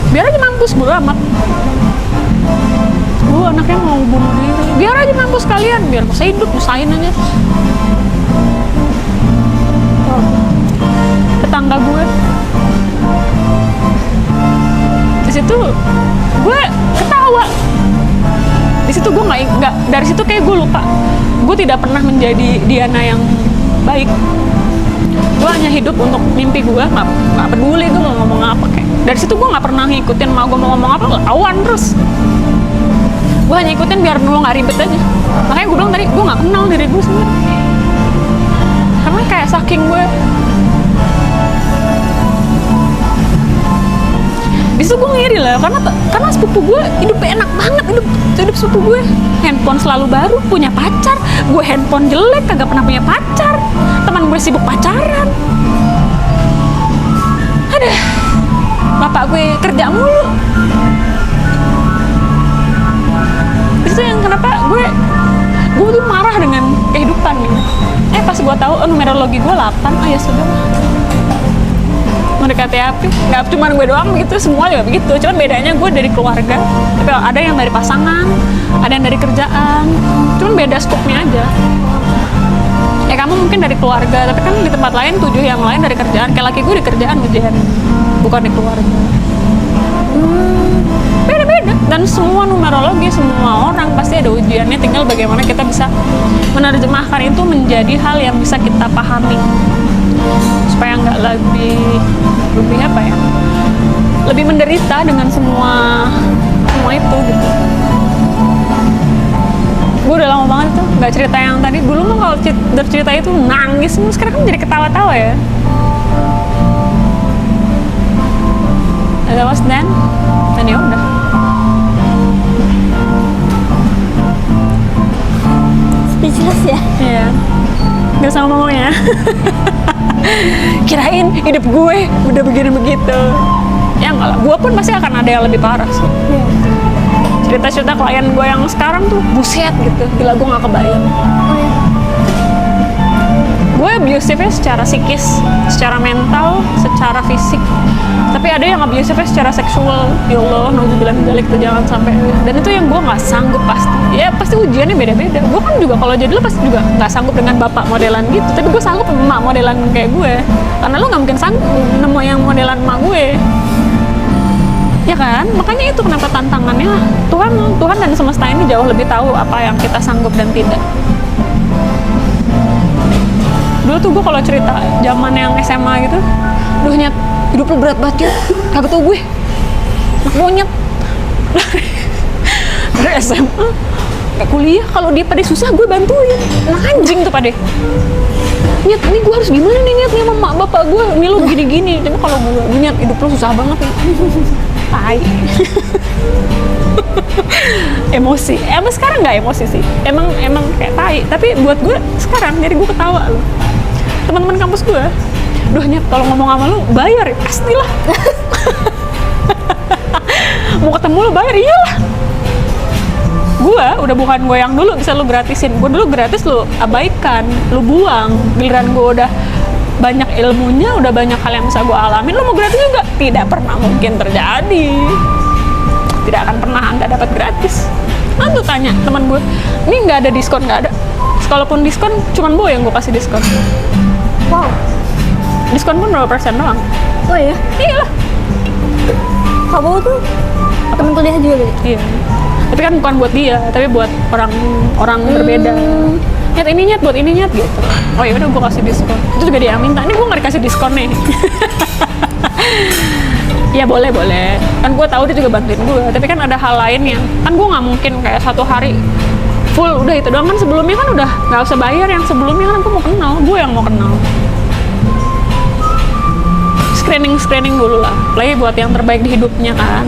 Biar aja mampus, bodo amat. Anaknya mau bunuh diri, biar aja mampus kalian, biar masa hidup, usahain aja. Tetangga gue di situ gue ketawa, di situ gue nggak dari situ kayak gue lupa gue tidak pernah menjadi Diana yang baik. Gue hanya hidup untuk mimpi gue, nggak peduli gue mau ngomong apa. Kayak dari situ gue nggak pernah ngikutin mau gue mau ngomong apa, lawan terus. Gue hanya ikutin biar lo nggak ribet aja. Makanya gue bilang tadi gue nggak kenal diri gue sendiri karena kayak saking gue di situ gue ngiri lah karena sepupu gue hidupnya enak banget, hidup sepupu gue handphone selalu baru, punya pacar. Gue handphone jelek, kagak pernah punya pacar, teman gue sibuk pacaran. Aduh, bapak gue kerja mulu. Itu yang kenapa gue tuh marah dengan kehidupan gitu. Pas gue tahu numerologi gue 8, ya sudah lah. Mendekati api, nggak cuma gue doang begitu, semua juga begitu. Cuman bedanya gue dari keluarga, tapi ada yang dari pasangan, ada yang dari kerjaan. Cuman beda skupnya aja. Kamu mungkin dari keluarga, tapi kan di tempat lain 7 yang lain dari kerjaan. Kayak laki gue di kerjaan ujian, bukan di keluarga. Beda-beda. Dan semua numerologi, semua orang pasti ada ujiannya, tinggal bagaimana kita bisa menerjemahkan itu menjadi hal yang bisa kita pahami supaya nggak lebih apa ya, lebih menderita dengan semua itu gitu. Gue udah lama banget tuh nggak cerita yang tadi. Dulu mah kalau cerita itu nangis, sekarang kan jadi ketawa-tawa ya. That was then, dan ya udah. Speechless ya? Iya. Gak sama ngomongnya. Kirain hidup gue udah begini begitu. Ya enggak lah, gue pun pasti akan ada yang lebih parah sih. Cerita-cerita klien gue yang sekarang tuh buset gitu. Gila, gue gak kebayang. Gue abusive-nya secara psikis, secara mental, secara fisik. Tapi ada yang abusive-nya secara seksual. Ya Allah, nauzubillah min dzalik tuh, jangan sampai. Dan itu yang gue nggak sanggup pasti. Ya pasti ujiannya beda-beda. Gue kan juga kalau jadi lo pasti juga nggak sanggup dengan bapak modelan gitu. Tapi gue sanggup sama emak modelan kayak gue. Karena lo nggak mungkin sanggup nemu yang modelan emak gue. Ya kan? Makanya itu kenapa tantangannya Tuhan dan semesta ini jauh lebih tahu apa yang kita sanggup dan tidak. Dulu tuh gue kalau cerita zaman yang SMA gitu, duh Nyet, hidup lu berat banget ya, kagak tau gue anak monyet dari SMA ke kuliah, kalau dia pada susah gue bantuin. Anak anjing tuh pada Nyet, ini gue harus gimana nih Nyet, nih sama mak bapak gue ini lo gini-gini. Tapi kalau gue Nyet, hidup lu susah banget ya. Tai. Emosi, emang sekarang nggak emosi sih, emang kayak tai. Tapi buat gue sekarang, jadi gue ketawa loh. Teman-teman kampus gue, duh Nyet, kalau ngomong sama lu bayar ya, pastilah. Mau ketemu lu bayar, iyalah. Gue udah bukan gue yang dulu bisa lu gratisin. Gue dulu gratis lu abaikan, lu buang. Giliran gue udah banyak ilmunya, udah banyak hal yang bisa gue alamin, lu mau gratis juga? Tidak pernah mungkin terjadi. Tidak akan pernah Anda dapat gratis. Nah, lu tanya teman gue, ini nggak ada diskon, nggak ada. Kalaupun diskon, cuman gue yang gue kasih diskon. Wow. Diskon pun berapa persen doang. Oh iya? Iyalah. Kamu tuh Temen kuliah juga gitu? Iya. Tapi kan bukan buat dia, tapi buat orang berbeda. Nyet ini nyet, buat ini nyet gitu. Oh ya udah gue kasih diskon. Itu juga dia yang minta. Ini gue nggak dikasih diskon nih. Ya boleh. Kan gue tahu dia juga bantuin gue. Tapi kan ada hal lain yang kan gue nggak mungkin kayak satu hari full udah itu doang kan. Sebelumnya kan udah nggak usah bayar. Yang sebelumnya kan aku mau kenal, gue yang mau kenal. Screening dulu lah. Lagi buat yang terbaik di hidupnya kan.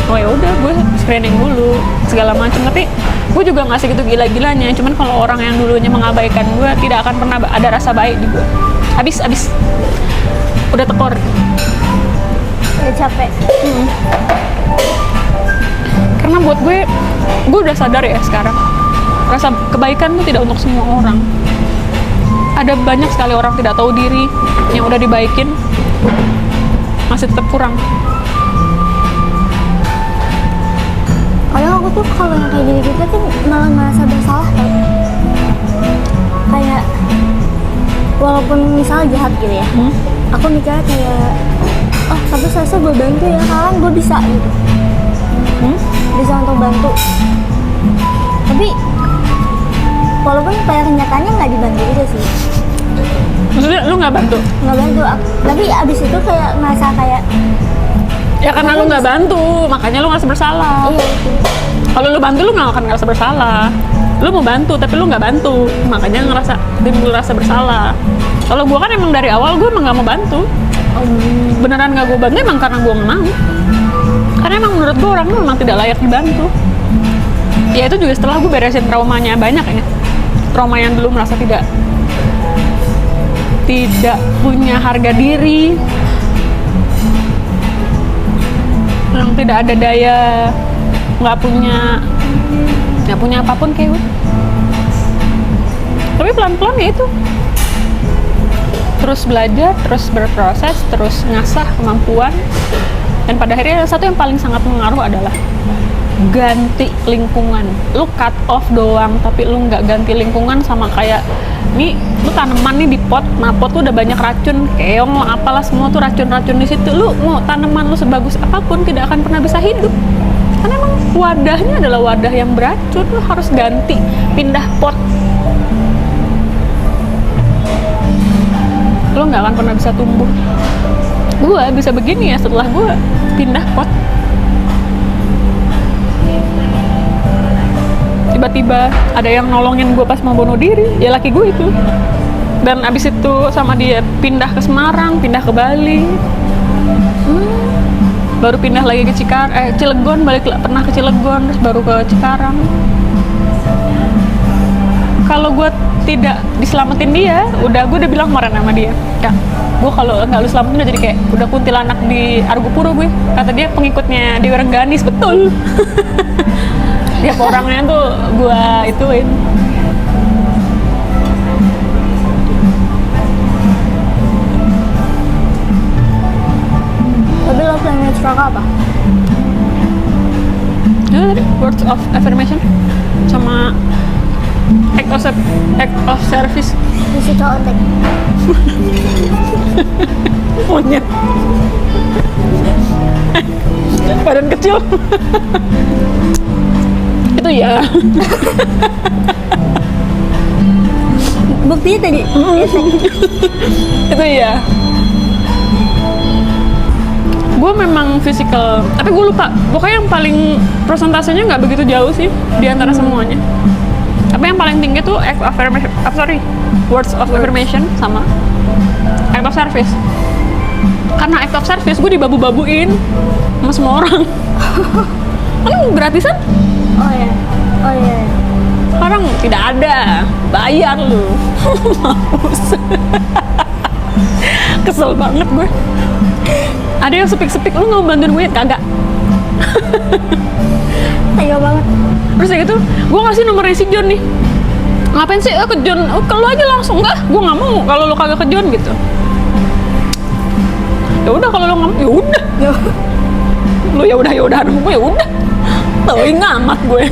Oh ya udah gue screening dulu segala macam. Tapi gue juga nggak segitu gila-gilanya. Cuman kalau orang yang dulunya mengabaikan gue, tidak akan pernah ada rasa baik di gue. Abis udah tekor. Udah capek. Karena buat gue udah sadar ya sekarang, rasa kebaikan itu tidak untuk semua orang. Ada banyak sekali orang tidak tahu diri yang udah dibaikin masih tetap kurang. Kadang aku tuh kalau yang kayak gini gitu tuh malah merasa bersalah kan. Kayak walaupun misal jahat gitu ya, aku mikirnya kayak oh tapi saya gue bantu ya, kan gue bisa gitu, bisa untuk bantu. Tapi walaupun pada kenyataannya nggak dibantu juga sih. Maksudnya lu nggak bantu? Nggak bantu, tapi abis itu kayak ngerasa kayak ya karena lu nggak bantu, makanya lu ngerasa bersalah. iya gitu. Kalau lu bantu lu nggak akan ngerasa bersalah. Lu mau bantu tapi lu nggak bantu, makanya timbul rasa bersalah. Kalau gua kan emang dari awal gua emang nggak mau bantu. Beneran nggak gua bantu emang karena gua nggak mau. Karena emang menurut gua orang tuh memang tidak layak dibantu. Ya itu juga setelah gua beresin traumanya banyak ya. Trauma yang dulu merasa tidak punya harga diri, yang tidak ada daya, nggak punya apapun kayak gue. Tapi pelan-pelan ya itu, terus belajar, terus berproses, terus ngasah kemampuan, dan pada akhirnya satu yang paling sangat mengaruh adalah ganti lingkungan. Lu cut off doang, tapi lu nggak ganti lingkungan. Sama kayak nih, lu tanaman nih di pot, nah pot tuh udah banyak racun, keong lo apalah semua tuh racun-racun di situ. Lu mau tanaman lu sebagus apapun tidak akan pernah bisa hidup. Karena emang wadahnya adalah wadah yang beracun. Lu harus ganti, pindah pot. Lu nggak akan pernah bisa tumbuh. Gua bisa begini ya setelah gua pindah pot. Tiba-tiba ada yang nolongin gue pas mau bunuh diri, ya laki gue itu. Dan abis itu sama dia pindah ke Semarang, pindah ke Bali, baru pindah lagi ke Cilegon, pernah ke Cilegon, terus baru ke Cikarang. Kalau gue tidak diselamatin dia, gue udah bilang kemarin sama dia, Kak, gue kalau nggak lu selamatin udah jadi kayak udah kuntilanak di Argopuro gue. Kata dia pengikutnya Dewi Rengganis, betul. Tiap orangnya tuh gue ituin. Tapi love language kakak apa? Ya tadi words of affirmation sama act of service. Physical attack. Monyet. Badan kecil. Itu ya. Buktinya tadi. Itu ya. Gue memang physical, tapi gue lupa. Pokoknya yang paling persentasenya nggak begitu jauh sih di antara semuanya. Tapi yang paling tinggi tuh act of affirmation, words of affirmation sama act of service. Karena act of service gue dibabu-babuin sama semua orang. Kan gratisan? Oh ya. Sekarang tidak ada, bayar lu. Mampus. Kesel banget gue. Ada yang sepik-sepik, lu nggak mau bantuin gue? Kagak. Tega banget. Terus kayak gitu, gue ngasih nomornya si John nih. Ngapain sih? Ke John, kalau aja langsung. Enggak, gue nggak mau kalau lo kagak ke John gitu. Ya udah kalau lo nggak mau, ya udah. Lo ya udah sama gue, ya udah. Tauin amat gue.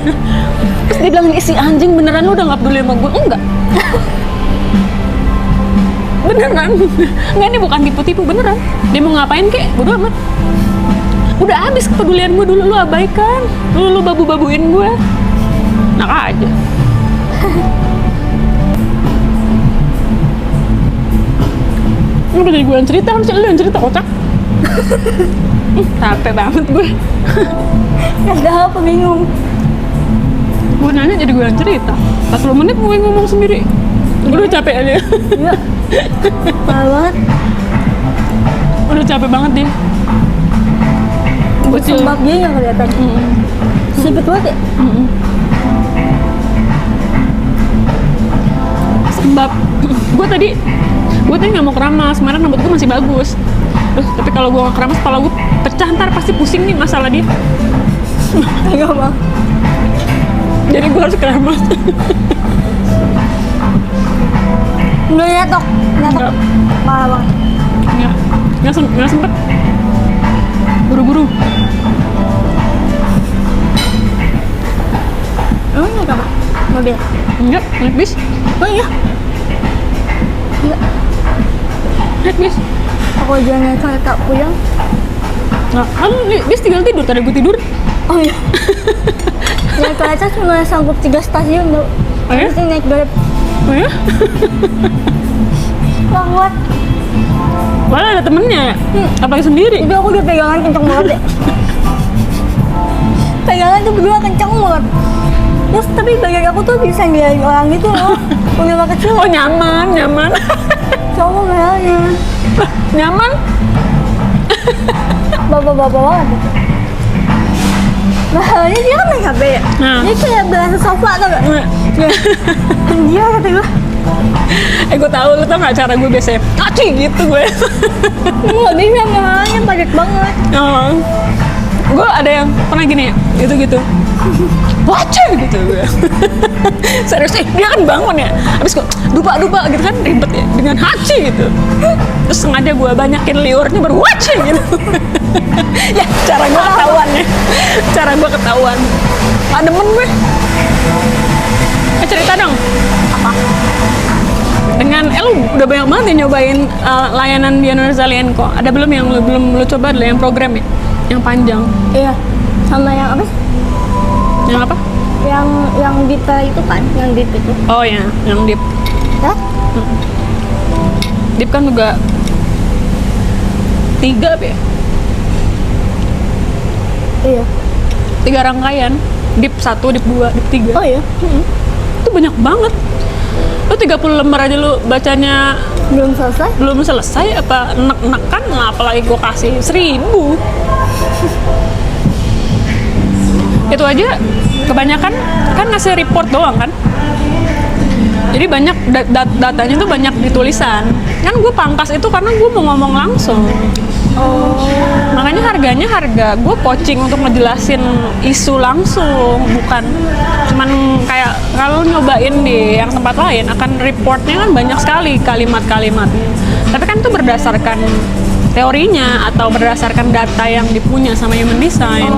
Terus dia bilang, si anjing beneran lu udah nggak peduli sama gue? Enggak. Beneran. Enggak, ini bukan tipu-tipu, beneran. Dia mau ngapain kek, bodo amat. Udah habis kepedulian gue dulu, lu abaikan. Lu babu-babuin gue. Enak aja. Lu jadi gue yang cerita, harusnya lu yang cerita, kocak. Capek banget gue. Ada apa bingung? Gue nanya jadi gue yang cerita. 40 menit gue ngomong sendiri. Udah capek aja. Iya. Parah banget. Udah capek banget dia. Bocil. Sembab dia nggak kelihatan. Sipit banget ya? Sembab. Gue tadi nggak mau keramas. Kemarin rambut gue masih bagus. Tapi kalau gue nggak keramas, kepala gue pecah, ntar pasti pusing nih masalah dia. Enggak bang. Jadi gue harus keramas. Nggak nyatok. Nggak. Parah banget. Nggak sempet. Buru-buru. Emang naik apa? Mobil? Enggak, naik bis. Oh iya? Iya. Naik bis. Aku aja naik kereta pulang. Nah, kan bis tinggal tidur, tadi gue tidur. Oh iya. Naik kereta cuma sanggup 3 stasiun tuh. Oh ya? Terus naik Grab. Oh ya? Kuat. Malah ada temennya, apalagi sendiri. Itu aku udah pegangan kenceng banget ya. Pegangan tuh berdua kenceng banget. Terus tapi bagian aku tuh bisa ngeliatin orang gitu loh. Udah mah kecil. Oh nyaman. Cowok kayaknya. Nyaman? Bapak-bapak banget. Mahalnya dia kan naik HP ya. Nah. Dia kayak berasa sofa tau gak? Dia kata gue. Gue tahu, lu tau gak cara gue biasanya aci gitu gue. Gak bisa, mahalnya padat banget. Gue ada yang pernah gini, gitu wace gitu gue. Serius, dia kan bangun ya, abis gue dupa gitu kan, ribet ya, dengan haci gitu. Terus sengaja gue banyakin liurnya baru wace gitu. Ya cara gue ketahuan ya, cara gue ketahuan. Gak demen gue. Cerita dong. Apa? Dengan lu udah banyak banget yang nyobain layanan di Universalian kok. Ada belum yang belum lu coba adalah yang program ya? Yang panjang. Iya. Sama yang apa sih? Yang apa? Yang deep itu kan, yang deep itu. Oh ya, yang deep. Hah? Deep kan juga 3 apa ya? Iya. 3 rangkaian. Deep 1, deep 2, deep 3. Oh iya. Itu banyak banget. Lu 30 lembar aja lu bacanya Belum selesai? selesai apa enek-enek kan, nah, apalagi gue kasih 1000. Itu aja kebanyakan kan ngasih report doang kan, jadi banyak datanya tuh banyak di tulisan kan. Gue pangkas itu karena gue mau ngomong langsung. Makanya harganya harga gue coaching untuk ngejelasin isu langsung, bukan cuman kayak kalau nyobain di yang tempat lain akan reportnya kan banyak sekali kalimat-kalimat, tapi kan itu berdasarkan teorinya atau berdasarkan data yang dipunya sama human design.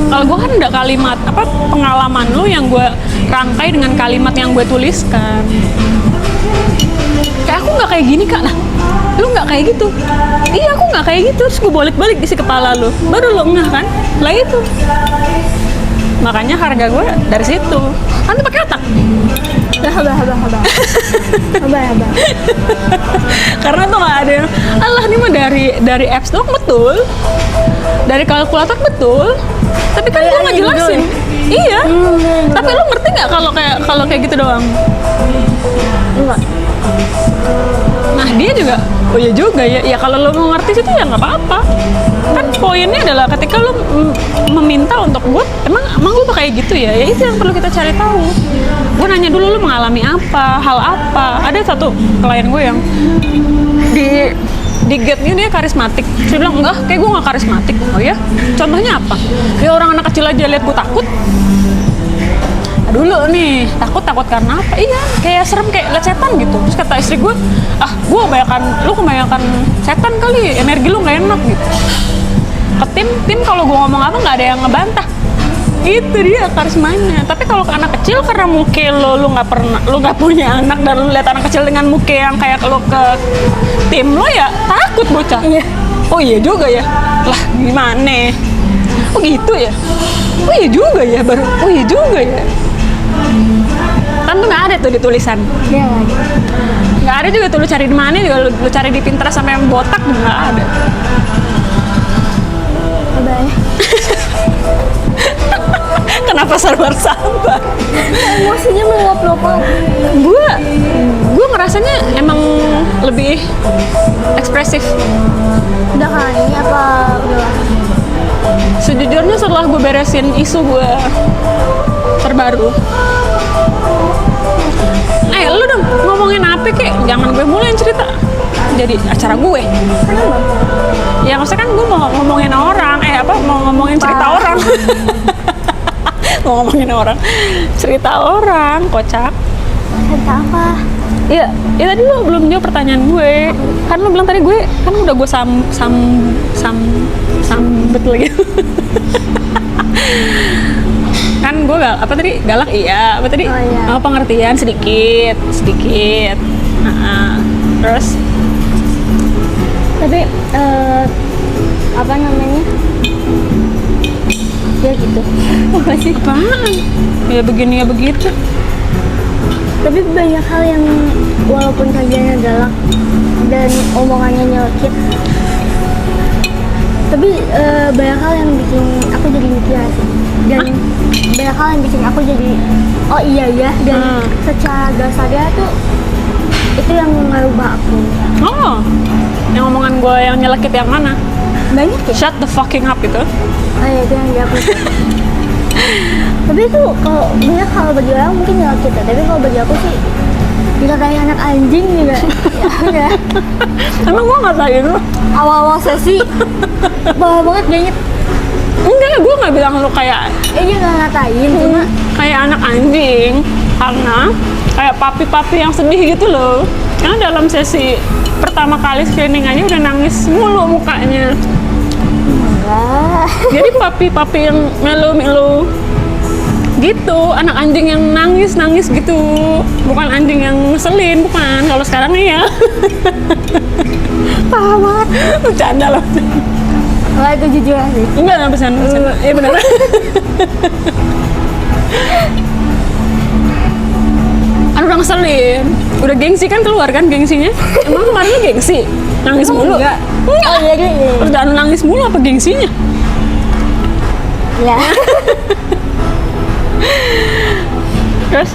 Kalau gue kan ada kalimat apa pengalaman lu yang gue rangkai dengan kalimat yang gue tuliskan. Kayak aku nggak kayak gini kak, nah lu nggak kayak gitu. Iya aku nggak kayak gitu, terus gue balik-balik isi kepala lu, baru lu ngeh kan? Lah itu. Makanya harga gue dari situ. Nanti pakai otak. Haba. Karena tuh nggak ada yang, alah ini mah dari apps doang betul, dari kalkulator betul, tapi kan gue nggak jelasin. Iya. Tapi lu ngerti nggak kalau kayak gitu doang? Enggak. Nah dia juga, oh iya juga ya. Ya kalau lu mau ngerti situ ya nggak apa-apa. Kan poinnya adalah ketika lu meminta untuk gue, emang gue kayak gitu ya. Ya itu yang perlu kita cari tahu. Gue nanya dulu lu mengalami apa, hal apa. Ada satu klien gue yang di gate-nya dia karismatik. Dia bilang enggak, kayak gue nggak karismatik. Oh ya? Contohnya apa? Ya orang anak kecil aja lihat gue takut. Dulu nih takut karena apa? Iya kayak serem, kayak liat setan gitu. Terus kata istri gue, gue kebanyakan setan kali, energi lu nggak enak gitu. Ke tim kalau gue ngomong apa nggak ada yang ngebantah. Itu dia karismanya. Tapi kalau ke anak kecil karena muka lu nggak punya anak dan lu lihat anak kecil dengan muka yang kayak lo ke tim lo ya takut bocah. Iya. oh iya juga ya, lah gimana, oh gitu ya, oh iya juga ya, baru oh iya juga ya, kan tuh nggak ada tuh di tulisan, Dia lagi. nggak ada juga tuh, lu cari di mana juga, lu cari di Pinterest sampai yang botak juga nggak ada. Coba ya. Kenapa sabar-sabar? Emosinya meluap-luap. Gue ngerasanya emang lebih ekspresif. Udah kali ini apa udah? Sejujurnya setelah gue beresin isu gue terbaru, lu dong ngomongin apa kek, jangan gue mulai cerita jadi acara gue. Ya maksudnya kan gue mau ngomongin orang, mau ngomongin cerita orang. Mau ngomongin orang, cerita orang, kocak. Cerita apa? Iya, ya tadi lo belum jawab pertanyaan gue. Kan lo bilang tadi gue, kan udah gue sambet lagi. Kan gue apa tadi, galak iya, apa tadi? Oh, iya. Pengertian sedikit. Terus Tapi apa namanya? Ya gitu. Apa sih? apaan? Ya begini ya begitu. Tapi banyak hal yang walaupun kerjanya galak dan omongannya nyelkit, tapi banyak hal yang bikin aku jadi mikir sih. Dan banyak hal yang bikin aku jadi oh iya ya, dan secara gak sadar tuh itu yang ngerubah aku. Oh, yang omongan gue yang nyelekit yang mana? Banyak ya? Shut the fucking up itu. Oh iya, itu yang dihapus. Tapi itu kalau banyak hal bagi orang mungkin nyelkit ya, tapi kalau bagi aku sih dikatain anak anjing juga. Ya udah. Emang gue ngatain lo? Awal-awal sesi bawah banget kayaknya. Enggak, gue nggak bilang lo kayak Iya nggak ngatain, cuma kayak anak anjing, karena kayak papi-papi yang sedih gitu loh. Karena dalam sesi pertama kali screening aja udah nangis mulu mukanya. enggak. Jadi papi-papi yang melo-melo gitu, anak anjing yang nangis gitu, bukan anjing yang ngeselin, bukan. Kalau sekarang nih ya. Paham banget. Bercanda loh. Kalau itu jujur sih. Enggak bercanda. Iya benar. Kan udah ngeselin, udah gengsi kan keluar kan gengsinya. Emang kemarin lu gengsi? Nangis mulu? Enggak. Oh iya iya. Terus dan nangis mulu apa gengsinya? Ya. Terus?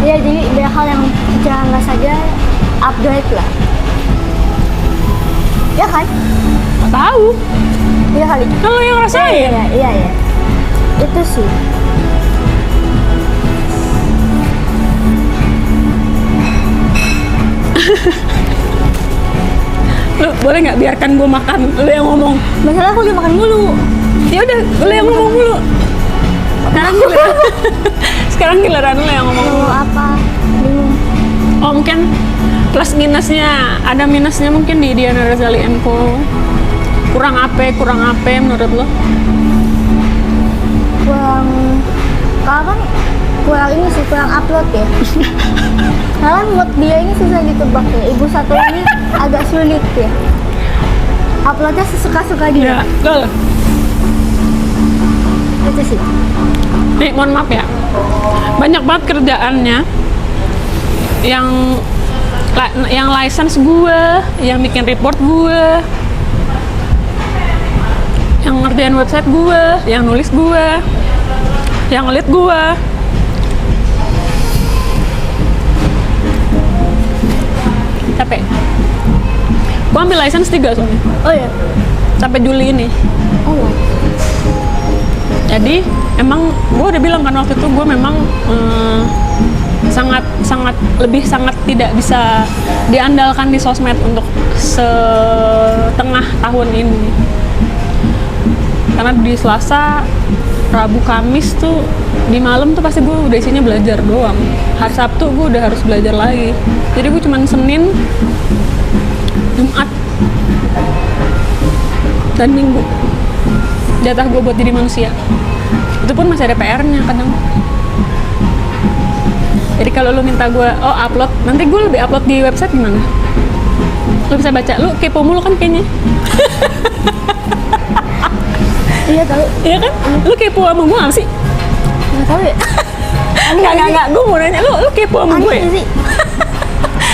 Iya, jadi ada hal yang secara nggak saja upgrade lah. Ya kan? Nggak tahu. Iya kali. Kalau yang rasain? Iya. Itu sih. Lu boleh nggak biarkan gue makan? Lu yang ngomong. Masalah aku udah makan mulu. Ya udah, lu yang ngomong mulu. Sekarang giliran lu yang ngomong. Mau apa? Bingung. Oh mungkin plus minusnya, ada minusnya mungkin di Diana Razali & Co. Kurang apa menurut lo? Kurang, kalau kan kurang ini sih, kurang upload ya. Karena mood dia ini susah ditebak ya. Ibu satu ini agak sulit ya. Uploadnya sesuka-suka dia. Betul. Itu sih. Nih, mohon maaf ya. Banyak banget kerjaannya yang license gue, yang bikin report gue, yang ngerjain website gue, yang nulis gue, yang lead gue. Capek. Gue ambil license 3 soalnya. Oh ya. Sampai Juli ini. Oh. Jadi emang gue udah bilang kan waktu itu gue memang sangat tidak bisa diandalkan di sosmed untuk setengah tahun ini. Karena di Selasa, Rabu, Kamis tuh di malam tuh pasti gue udah isinya belajar doang. Hari Sabtu gue udah harus belajar lagi. Jadi gue cuman Senin, Jumat, dan Minggu jatah gue buat jadi manusia. Itu pun masih ada PR-nya kadang. Jadi kalau lu minta gue upload, nanti gue lebih upload di website gimana? Lu bisa baca, lu kepo mulu kan kayaknya. Iya tahu. Iya kan? Lu kepo sama gue apa sih? Nggak tahu ya. Enggak, gue mau nanya, lu kepo sama gue? Aneh sih.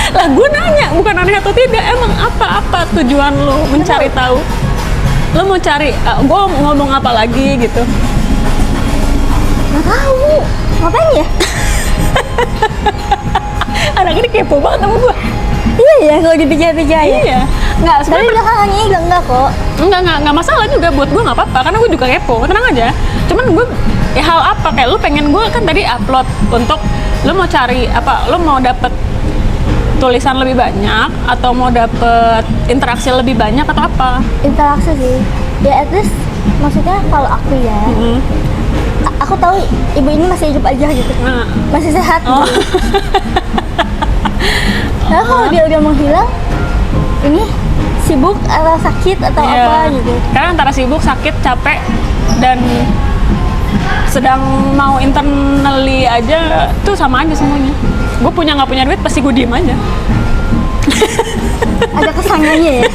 Lah gue nanya, bukan aneh atau tidak, emang apa tujuan lu mencari tahu? Lu mau cari, gue ngomong apa lagi gitu? Nggak tahu. Ngapain ya? Anak ini kepo banget sama gue. Iya ya kalau dipikir-pikir ya. Iya. Nggak, Tapi sebenarnya belakangan ini enggak kok. nggak masalah juga buat gue, nggak apa-apa karena gue juga kepo, tenang aja. Cuman gue hal apa kayak lu pengen gue kan tadi upload untuk lu mau cari apa, lu mau dapet tulisan lebih banyak atau mau dapet interaksi lebih banyak atau apa? Interaksi sih. Ya at least maksudnya kalau aku ya, aku tahu ibu ini masih hidup aja gitu. Nah, Masih sehat oh. gitu. Nah kalau dia udah menghilang, ini sibuk atau sakit atau Iya. apa gitu. Karena antara sibuk, sakit, capek, dan sedang mau internally aja tuh sama aja semuanya. Gue punya nggak punya duit pasti gue diem aja. Ada kesannya ya.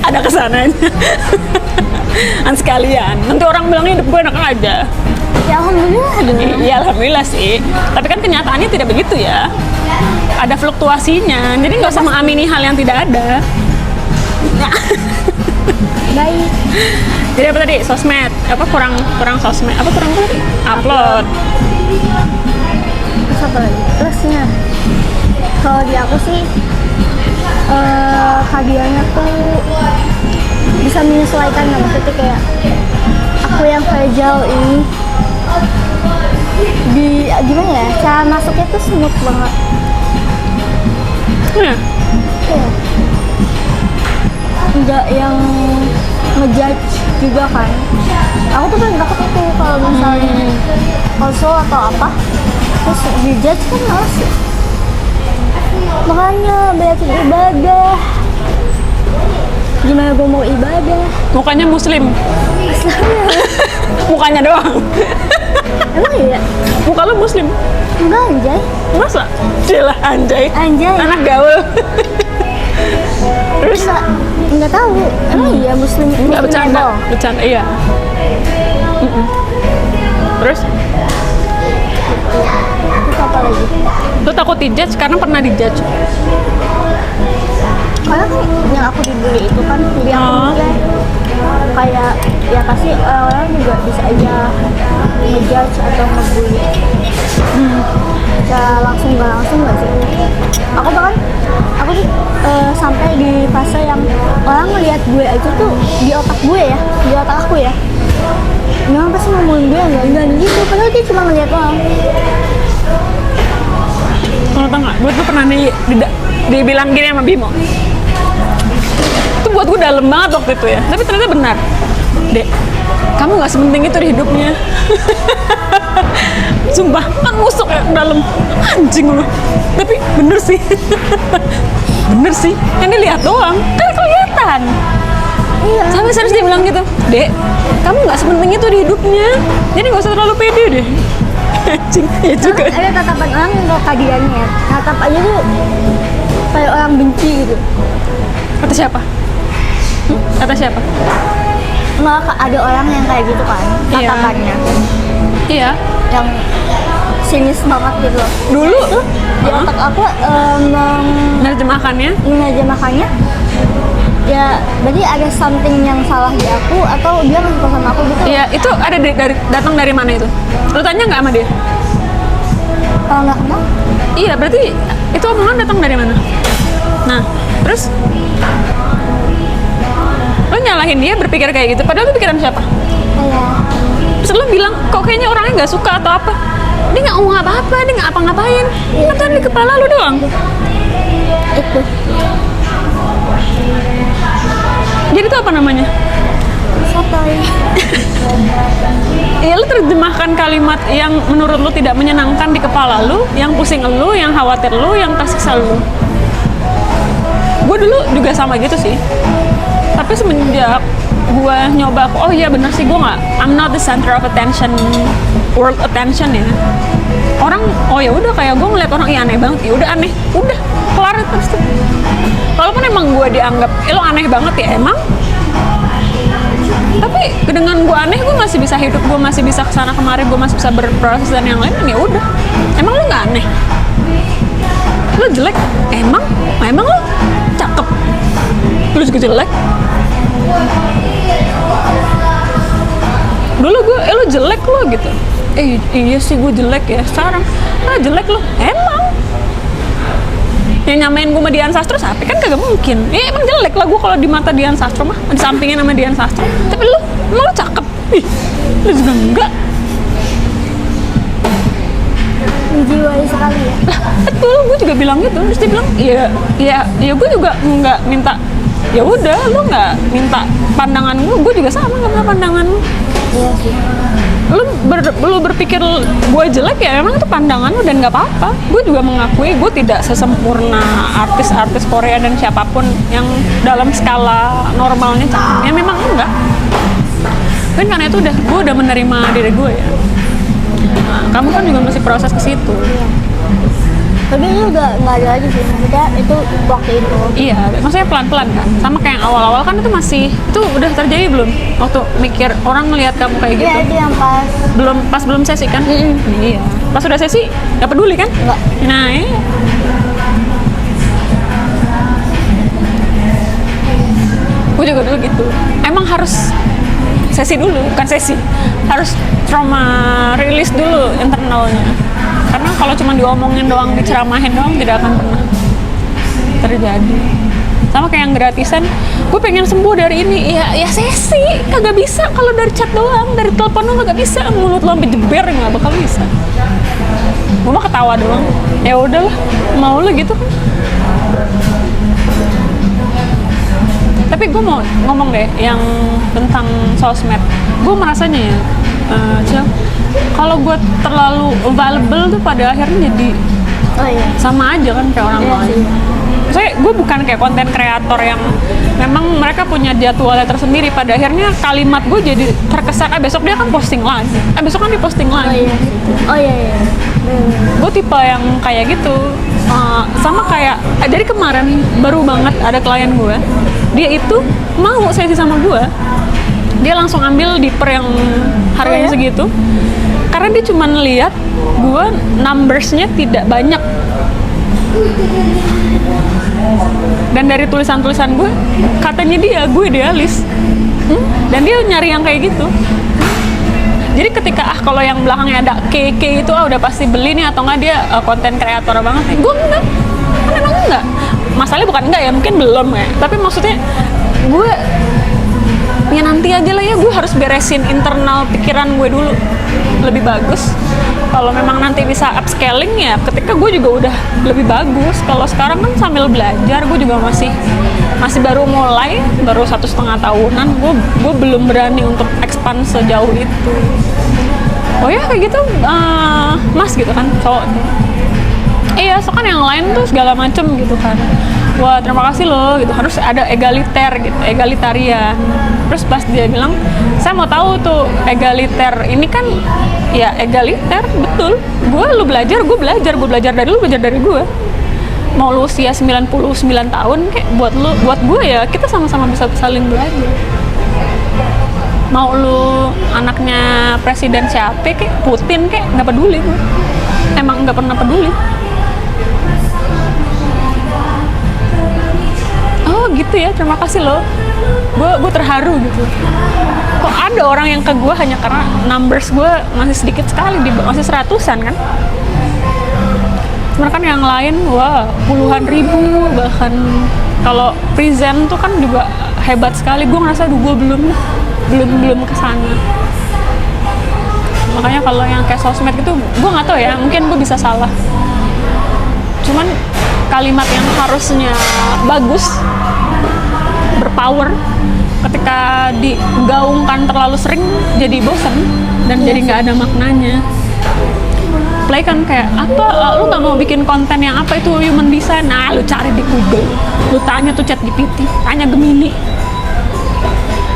Ada kesananya. Kan sekalian. Nanti orang bilangnya hidup gue enak aja. Ya alhamdulillah dong. Iya alhamdulillah sih. Tapi kan kenyataannya tidak begitu ya. Ada fluktuasinya. Jadi nggak usah mengamini hal yang tidak ada. Baik. Jadi apa tadi? Sosmed. Apa kurang sosmed? Apa kurang tadi? Upload. Terus apa lagi? Plusnya. Kalau di aku sih hadiahnya tuh bisa menyesuaikan lah, maksudnya kayak aku yang fragile ini gimana ya, cara masuknya tuh smooth banget. Iya. Iya. Nggak yang ngejudge juga kan. Aku tuh paling takut itu kalau misalnya konsul atau apa terus dijudge kan males ya. Makanya banyakin ibadah. Gimana gue mau ibadah? Mukanya muslim. Mukanya doang. Emang iya? Muka lu muslim. Enggak anjay. Masa? Cilah anjay. Anjay. Anak gaul. Terus? Enggak tahu. Emang iya muslim? Enggak bercanda. Muslim Bercanda, iya. Terus? Terus apa lagi? Lu takut dijudge karena pernah dijudge. Karena kan yang aku dibully itu kan, jadi aku mikir kayak ya pasti orang-orang juga bisa aja ngejudge atau ngebully. Secara langsung nggak langsung nggak sih? Aku bahkan aku tuh sampai di fase yang orang ngelihat gue aja tuh di otak gue ya, di otak aku ya. Memang pasti ngomongin gue enggak gitu, padahal dia cuma ngeliat doang. Kalau tau nggak, gue tuh pernah dibilang gini sama Bimo. Itu buat gue dalam banget waktu itu ya. Tapi ternyata benar. Dek, kamu nggak sepenting itu di hidupnya. Sumpah, kan musuk ya dalam. Anjing lu. Tapi bener sih. Bener sih. Yang dilihat doang. Kan kelihatan. Iya. Sampai serius dia bilang gitu. Dek, kamu nggak sepenting itu di hidupnya. Jadi nggak usah terlalu pede deh. Anjing, ya juga. Karena ada tatapan orang yang gak kadiannya. Tatap aja tuh kayak orang benci gitu. Kata siapa? Kata siapa? Nggak ada orang yang kayak gitu kan Iya. tatapannya. Iya. Yang sinis banget gitu loh. Dulu Tuh di otak aku nerjemahkannya. menerjemahkannya ya berarti ada something yang salah di aku atau dia nggak suka sama aku gitu. Iya, itu ada datang dari mana itu? Lu tanya nggak sama dia? Kalau nggak kenal Iya, berarti itu omongan datang dari mana? Nah, terus lo nyalahin dia berpikir kayak gitu, padahal lu pikiran siapa? kayak Terus lo bilang, kok kayaknya orangnya nggak suka atau apa? Dia nggak ngomong apa-apa, dia nggak apa-ngapain. Iya. Kan di kepala lu doang. itu Jadi itu apa namanya? sotoy. Ya lu terjemahkan kalimat yang menurut lu tidak menyenangkan di kepala lu, yang pusing lu, yang khawatir lu, yang tersiksa lu. Gue dulu juga sama gitu sih. Tapi semenjak gue nyoba, oh iya bener sih, gue nggak, I'm not the center of attention, world attention ya. orang, oh ya udah kayak gue ngeliat orang iya aneh banget, ya udah aneh, udah kelar terus tuh. Walaupun emang gue dianggap lo aneh banget ya emang, tapi dengan gue aneh gue masih bisa hidup, gue masih bisa kesana kemari, gue masih bisa berproses dan yang lain. Ya udah, emang lo nggak aneh, lo jelek, emang lo cakep, lo juga jelek. Dulu gue, lo jelek lo gitu, iya sih gue jelek ya, sekarang jelek lo, emang. Yang nyamain gue sama Dian Sastro sampai kan kagak mungkin. Emang jelek lah gue kalau di mata Dian Sastro mah, disampingin sama Dian Sastro. Tapi lu, emang lu cakep? Ih, lu juga enggak. Menjiwai sekali ya. Betul, gue juga bilang gitu. Terus dia bilang, ya gue juga nggak minta. Ya udah, lu nggak minta pandangan gue juga sama nggak minta pandangan lu. Iya sih. Lu berpikir gue jelek ya memang itu pandangan lu dan nggak apa-apa. Gue juga mengakui gue tidak sesempurna artis-artis Korea dan siapapun yang dalam skala normalnya cakep. Ya memang enggak. Kan karena itu gue udah menerima diri gue ya. Nah, kamu kan juga masih proses ke situ. Iya. Tapi itu udah nggak ada lagi sih, maksudnya itu waktu itu. Iya, maksudnya pelan-pelan kan. Sama kayak yang awal-awal kan itu masih, itu udah terjadi belum? Waktu mikir orang ngelihat kamu kayak gitu. Iya, itu yang pas Belum sesi kan? Iya. Pas udah sesi nggak peduli kan? Nggak. Nah, iya. Gue juga dulu gitu. Emang harus sesi dulu, bukan sesi. Harus trauma rilis dulu internalnya. Karena kalau cuma diomongin doang, diceramahin doang, tidak akan pernah terjadi. Sama kayak yang gratisan, gue pengen sembuh dari ini, ya sesi, kagak bisa kalau dari chat doang, dari telepon doang kagak bisa, mulut lo sampai jeber nggak bakal bisa. Gue mah ketawa doang, ya udahlah, mau lo gitu kan. Tapi gue mau ngomong deh yang tentang sosmed, gue merasanya ya, Cil, kalau gue terlalu available tuh pada akhirnya jadi sama aja kan kayak orang lain. Maksudnya gue bukan kayak konten kreator yang memang mereka punya jadwalnya tersendiri. Pada akhirnya kalimat gue jadi terkesan, besok dia kan posting lagi, besok kan dia posting lagi. Oh iya. Gue tipe yang kayak gitu. Sama kayak dari kemarin baru banget ada klien gue, dia itu mau sesi sama gue, dia langsung ambil dipper yang harganya segitu karena dia cuma lihat gue numbersnya tidak banyak, dan dari tulisan-tulisan gue katanya gue idealis, dan dia nyari yang kayak gitu. Jadi ketika kalau yang belakangnya ada KK itu udah pasti beli nih, atau enggak dia konten kreator banget. Gue enggak, kan emang enggak. Masalahnya bukan enggak ya, mungkin belum ya. Tapi maksudnya gue ya nanti aja lah ya, gue harus beresin internal pikiran gue dulu lebih bagus. Kalau memang nanti bisa upscaling ya ketika gue juga udah lebih bagus. Kalau sekarang kan sambil belajar, gue juga masih baru mulai, baru 1,5 tahunan, gue belum berani untuk expand sejauh itu. Oh ya kayak gitu, mas gitu kan, cowok. Iya, so kan yang lain tuh segala macem gitu kan. Wah terima kasih loh gitu, harus ada egaliter gitu, egalitarian. Terus pas dia bilang, saya mau tahu tuh egaliter ini kan, ya egaliter betul. Lu belajar, gue belajar dari lu, belajar dari gue. Mau lu usia 99 tahun kayak buat gue ya kita sama-sama bisa saling belajar. Mau lu anaknya presiden siapa kayak Putin kayak nggak peduli gue. Emang nggak pernah peduli. Oh gitu ya, terima kasih loh. Gue terharu gitu. Kok ada orang yang ke gue hanya karena numbers gue masih sedikit sekali, masih 100-an kan. Sebenarnya kan yang lain, wah puluhan ribu, bahkan kalau present tuh kan juga hebat sekali. Gue ngerasa gue belum kesana. Makanya kalau yang kayak sosmed gitu, gue nggak tahu ya, mungkin gue bisa salah. Cuman kalimat yang harusnya bagus, berpower, ketika digaungkan terlalu sering jadi bosan dan jadi nggak ada maknanya. Play kan kayak apa, lu nggak mau bikin konten yang apa itu human design, nah lu cari di Google, lu tanya tuh ChatGPT, tanya Gemini.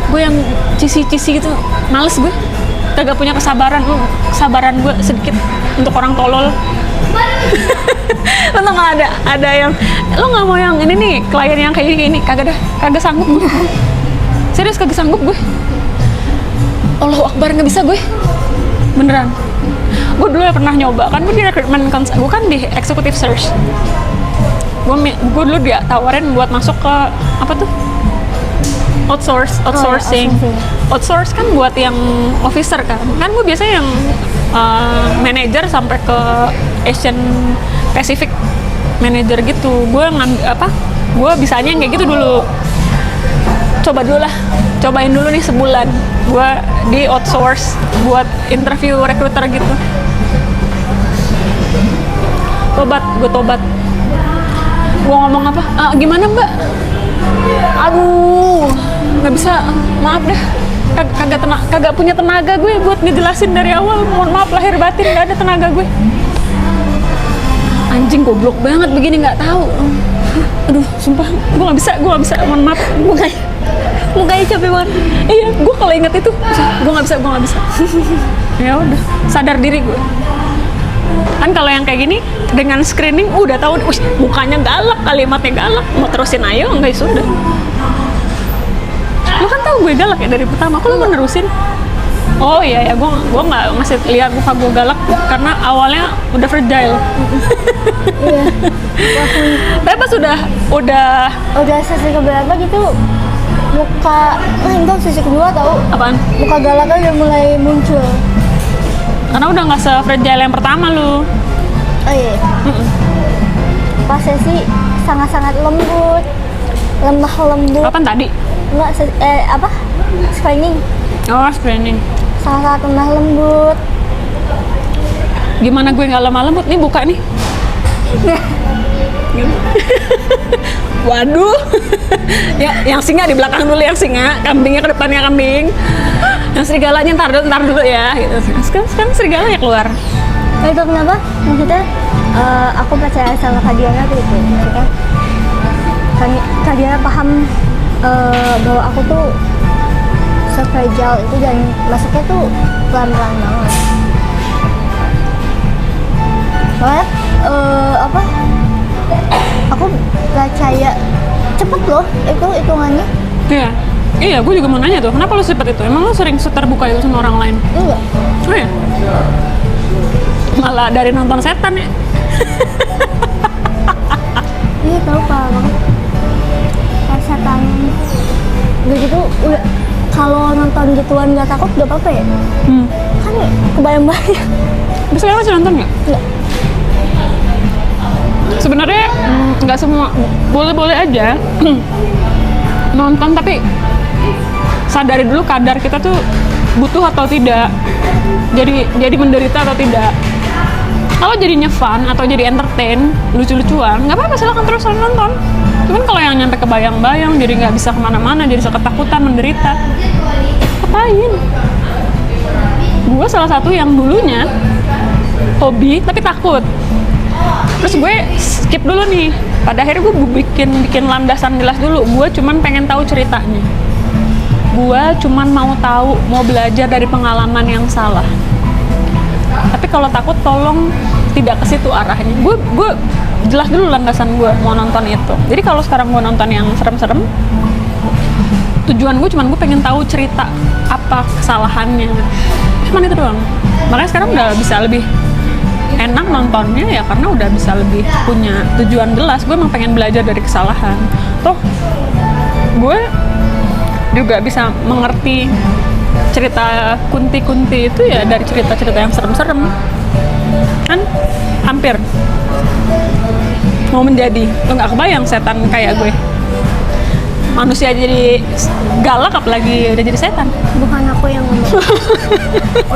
Gue yang cisi-cisi gitu males gue. kagak punya kesabaran gue sedikit untuk orang tolol. Lo tau nggak ada yang lo nggak mau yang ini nih klien yang kayak gini, kagak sanggup gue. Serius kagak sanggup gue. Allahu Akbar, nggak bisa gue, beneran. Gue dulu pernah nyoba kan, gue di recruitment gue kan di executive search. Gue dulu dia tawarin buat masuk ke apa tuh, outsourcing. Outsource kan buat yang officer kan gue biasanya yang manager sampai ke Asian Pacific manager gitu. Gue gue bisanya yang kayak gitu dulu. Cobain dulu nih sebulan gue di outsource buat interview recruiter gitu. Gue tobat. Gue ngomong apa? Gimana mbak? Aduh, nggak bisa, maaf deh. Kagak punya tenaga gue buat ngejelasin dari awal. Mohon maaf lahir batin, nggak ada tenaga gue. Anjing goblok banget begini, nggak tahu. Aduh, sumpah, gue nggak bisa. Mohon maaf, mukanya capek banget. Iya, gue kalau inget itu, gue nggak bisa. Ya udah, sadar diri gue. Kan kalau yang kayak gini dengan screening udah tahu, mukanya galak, kalimatnya galak, mau terusin ayo nggak sudah. Lo kan tahu gue galak ya dari pertama, kok lo mau nerusin? Oh iya ya, gue nggak ngasih lihat muka gue galak karena awalnya udah fragile. Iya. Tapi pas udah sesi keberapa gitu, muka enggak sesi kedua tahu. Apaan? Muka galaknya udah mulai muncul. Karena udah nggak se-fragile yang pertama lu. Oh iya. Pas sesi sangat-sangat lembut, lemah lembut. Kapan tadi? Enggak, screening. Oh, screening. Sangat lemah lembut. Gimana gue nggak lemah lembut? Nih buka nih. Waduh. Ya, yang singa di belakang dulu, yang singa, kambingnya ke depannya kambing. Yang serigalanya ntar dulu ya gitu. Sekarang serigalanya keluar. Nah, itu kenapa? Maksudnya aku percaya sama Kak Diana tuh itu. Maksudnya Kak Diana paham bahwa aku tuh se-fragile itu dan masuknya tuh pelan-pelan banget. Soalnya aku percaya cepet loh itu hitungannya. Iya, gue juga mau nanya tuh, kenapa lo cepet itu? Emang lo sering terbuka itu sama orang lain? Enggak. Oh ya? Malah dari nonton setan ya? Iya, tahu Pak banget. Kayak setan. Udah gitu, udah kalau nonton gituan nggak takut nggak apa-apa ya? Kan kebayang-bayang. Tapi sekarang masih nonton nggak? Nggak. Sebenarnya nggak semua, boleh-boleh aja nonton, tapi sadari dulu kadar kita tuh butuh atau tidak, jadi menderita atau tidak. Kalau jadinya fun atau jadi entertain, lucu-lucuan, nggak apa-apa, silahkan terus nonton. Cuman kalau yang nyampe kebayang-bayang, jadi nggak bisa kemana-mana, jadi ketakutan, menderita, ngapain? Gue salah satu yang dulunya hobi tapi takut. Terus gue skip dulu nih. Pada akhirnya gue bikin landasan jelas dulu. Gue cuman pengen tahu ceritanya. Gue cuman mau belajar dari pengalaman yang salah. Tapi kalau takut tolong tidak ke situ arahnya. Gue jelas dulu landasan gue mau nonton itu. Jadi kalau sekarang gue nonton yang serem-serem, tujuan gue cuman gue pengen tahu cerita apa kesalahannya. Cuman itu doang. Makanya sekarang udah bisa lebih enak nontonnya ya, karena udah bisa lebih punya tujuan jelas. Gue emang pengen belajar dari kesalahan. Toh gue juga bisa mengerti cerita kunti-kunti itu ya dari cerita-cerita yang serem-serem. Kan hampir mau menjadi, lo nggak kebayang setan kayak gue. Manusia jadi galak apalagi udah jadi setan. Bukan aku yang ngomong.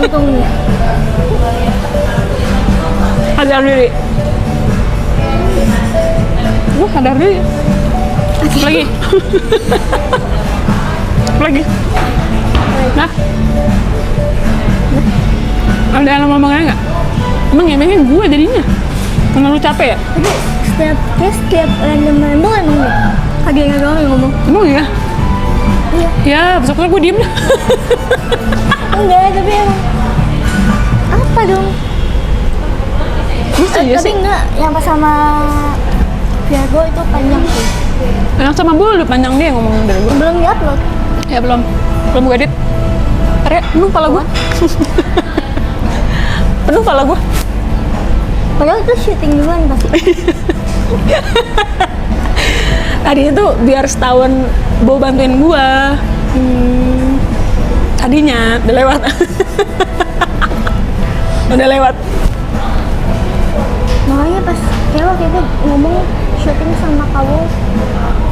Untungnya. Sadar diri. Lu sadar diri. Lagi. Lagi. Nah. Ada yang ngomongnya nggak? Emang emangnya gue jadinya? Karena lu capek ya? Tapi setiap random emang deh. Kak Diana doang yang ngomong. Emang ya? Iya. Ya, besoknya gue diem. Enggak, tapi emang apa dong? Masa iya Tapi sih? enggak, yang pas sama Viago itu panjang sih. Yang sama bulu panjang dia ngomong dari gue. Belum diupload. Ya belum gue edit. Area penuh pala gue. Penuh pala gue. Padahal itu syuting duluan pasti. Tadinya tuh biar setahun Bo bantuin gue. Tadinya udah lewat. Udah lewat. Makanya pas kayak waktu itu ngomong syuting sama kamu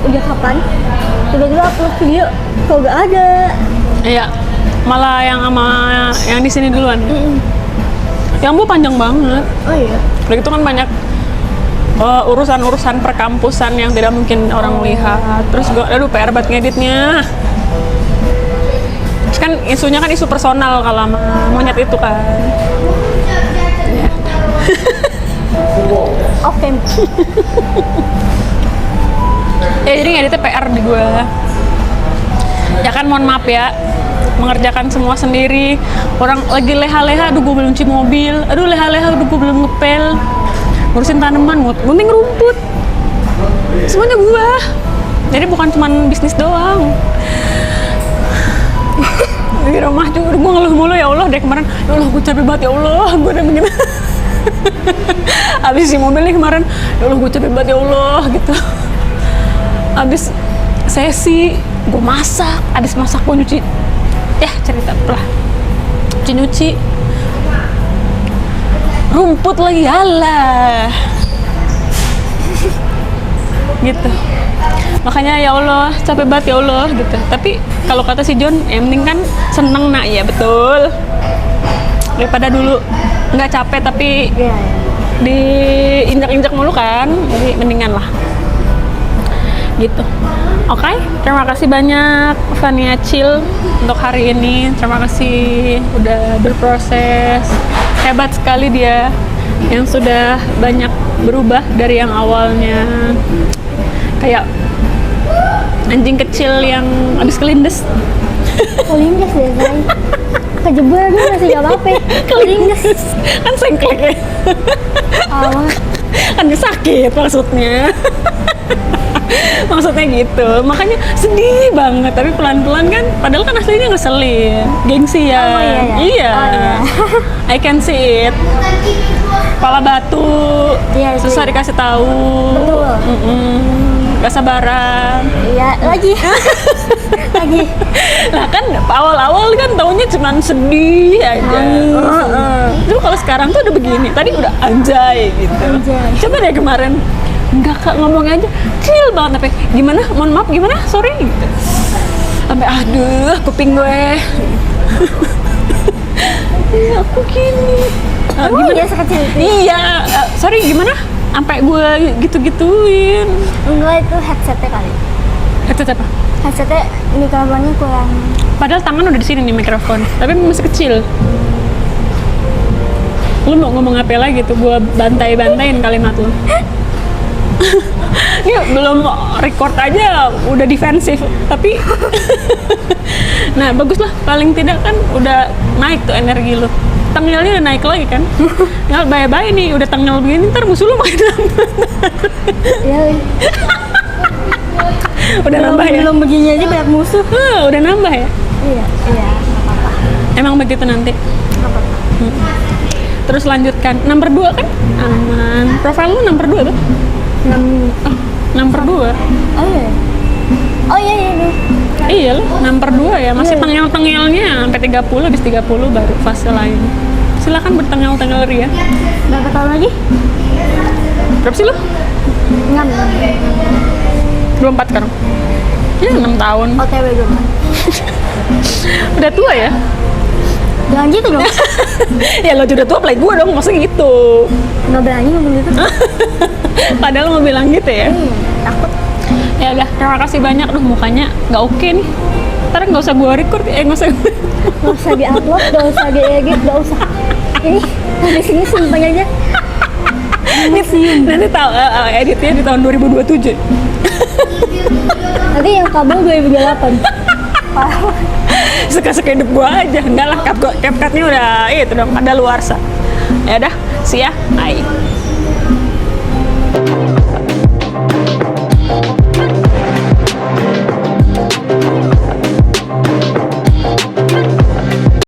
udah kapan? Tiba-tiba upload video, kok gak ada. Iya. Malah yang sama yang di sini duluan. Yang Bo panjang banget. Oh iya. Udah gitu kan banyak urusan-urusan perkampusan yang tidak mungkin orang lihat. Terus gue, aduh PR banget ngeditnya. Terus kan isunya kan isu personal kalau sama monyet itu kan. Ya. Oke. Ya jadi ngeditnya PR di gue. Ya kan mohon maaf ya, mengerjakan semua sendiri. Orang lagi leha-leha, aduh gue belum cuci mobil. Aduh leha-leha, aduh gue belum ngepel. Ngurusin tanaman, gunting rumput. Semuanya gue. Jadi bukan cuman bisnis doang. Di rumah juga gue ngeluh mulu, ya Allah dari kemarin. Ya Allah gue capek banget, ya Allah gue udah begini. Abis si mobil nih kemarin, ya Allah gue capek banget, ya Allah gitu. Abis sesi gue masak, abis masak gue nyuci. Ya cerita lah, nyuci rumput lagi, alah gitu. Makanya ya Allah capek banget ya Allah gitu. Tapi kalau kata si John, yang penting kan seneng nak, ya betul. Daripada dulu nggak capek tapi Iya, iya. diinjak-injak mulu kan, jadi mendingan lah gitu. Oke, terima kasih banyak Fania Chill untuk hari ini. Terima kasih udah berproses. Hebat sekali dia yang sudah banyak berubah dari yang awalnya kayak anjing kecil yang habis kelindes. Kelindes deh, say. Kejebur gue masih gak apa-apa. Kelindes. Kan sengklek ya. Oh, Kan sakit maksudnya. Maksudnya gitu, makanya sedih banget. Tapi pelan-pelan kan, padahal kan aslinya ngeselin, gengsi ya. Oh, iya, iya. Iya. Oh, iya. I can see it. Kepala batu, Iya, susah sih. dikasih tahu. Betul. Gak sabaran. Iya, lagi. Lagi. Nah kan awal-awal kan taunya cuma sedih aja. Nangis. Terus kalau sekarang tuh udah begini. Tadi udah anjay gitu. Anjay. Coba deh kemarin enggak Kak, ngomongnya aja chill banget. Tapi gimana? Mohon maaf gimana? Sorry gitu. Sampai aduh kuping gue. Aku gini. Emang dia sekecil itu? Iya, sorry gimana? Sampai gue gitu-gituin. Enggak, itu headsetnya kali. Headset apa? Headsetnya mikrofonnya kurang. Padahal tangan udah di sini nih mikrofon, tapi masih kecil. Lu mau ngomong apa lagi tuh? Gue bantai-bantain kalimat lu. Ini belum record aja udah defensif, tapi nah bagus lah, paling tidak kan udah naik tuh energi lu. Tengilnya udah naik lagi kan. Ya bye-bye nih, udah tengil begini ntar musuh lu makin nambah. Iya, Udah nambah ya? belum begini aja banyak musuh. Udah nambah ya? Iya, iya. Emang begitu nanti. Terus lanjutkan, nomor 2 kan? Aman. Profil lu nomor 2 tuh? 6/2. Oh iya. Oh iya, iya, iya. Iya loh, nomor 2 ya. Masih tengel-tengelnya sampai 30, habis 30 baru fase lain. Silakan bertengel-tengel ria. Berapa tahun lagi? Berapa sih lu? 6. 24 sekarang. Ya 6 tahun. OTW gue mah. Udah tua ya? Jangan gitu dong. Ya lo udah tua play gue dong, maksudnya gitu. Nggak berani ngomong gitu. Padahal mau bilang gitu ya. Takut. Ya udah, terima kasih banyak. Duh mukanya nggak oke nih. Ntar nggak usah gue record, nggak usah. Nggak usah di-upload, nggak usah di-edit, nggak usah. Ini habis ini simpan aja. Nanti tahu editnya di tahun 2027. Nanti yang kabel 2028. suka-suka hidup gue aja. Enggak lah, CapCut-nya udah itu dong, ada luarsa. Ya udah, see ya, bye.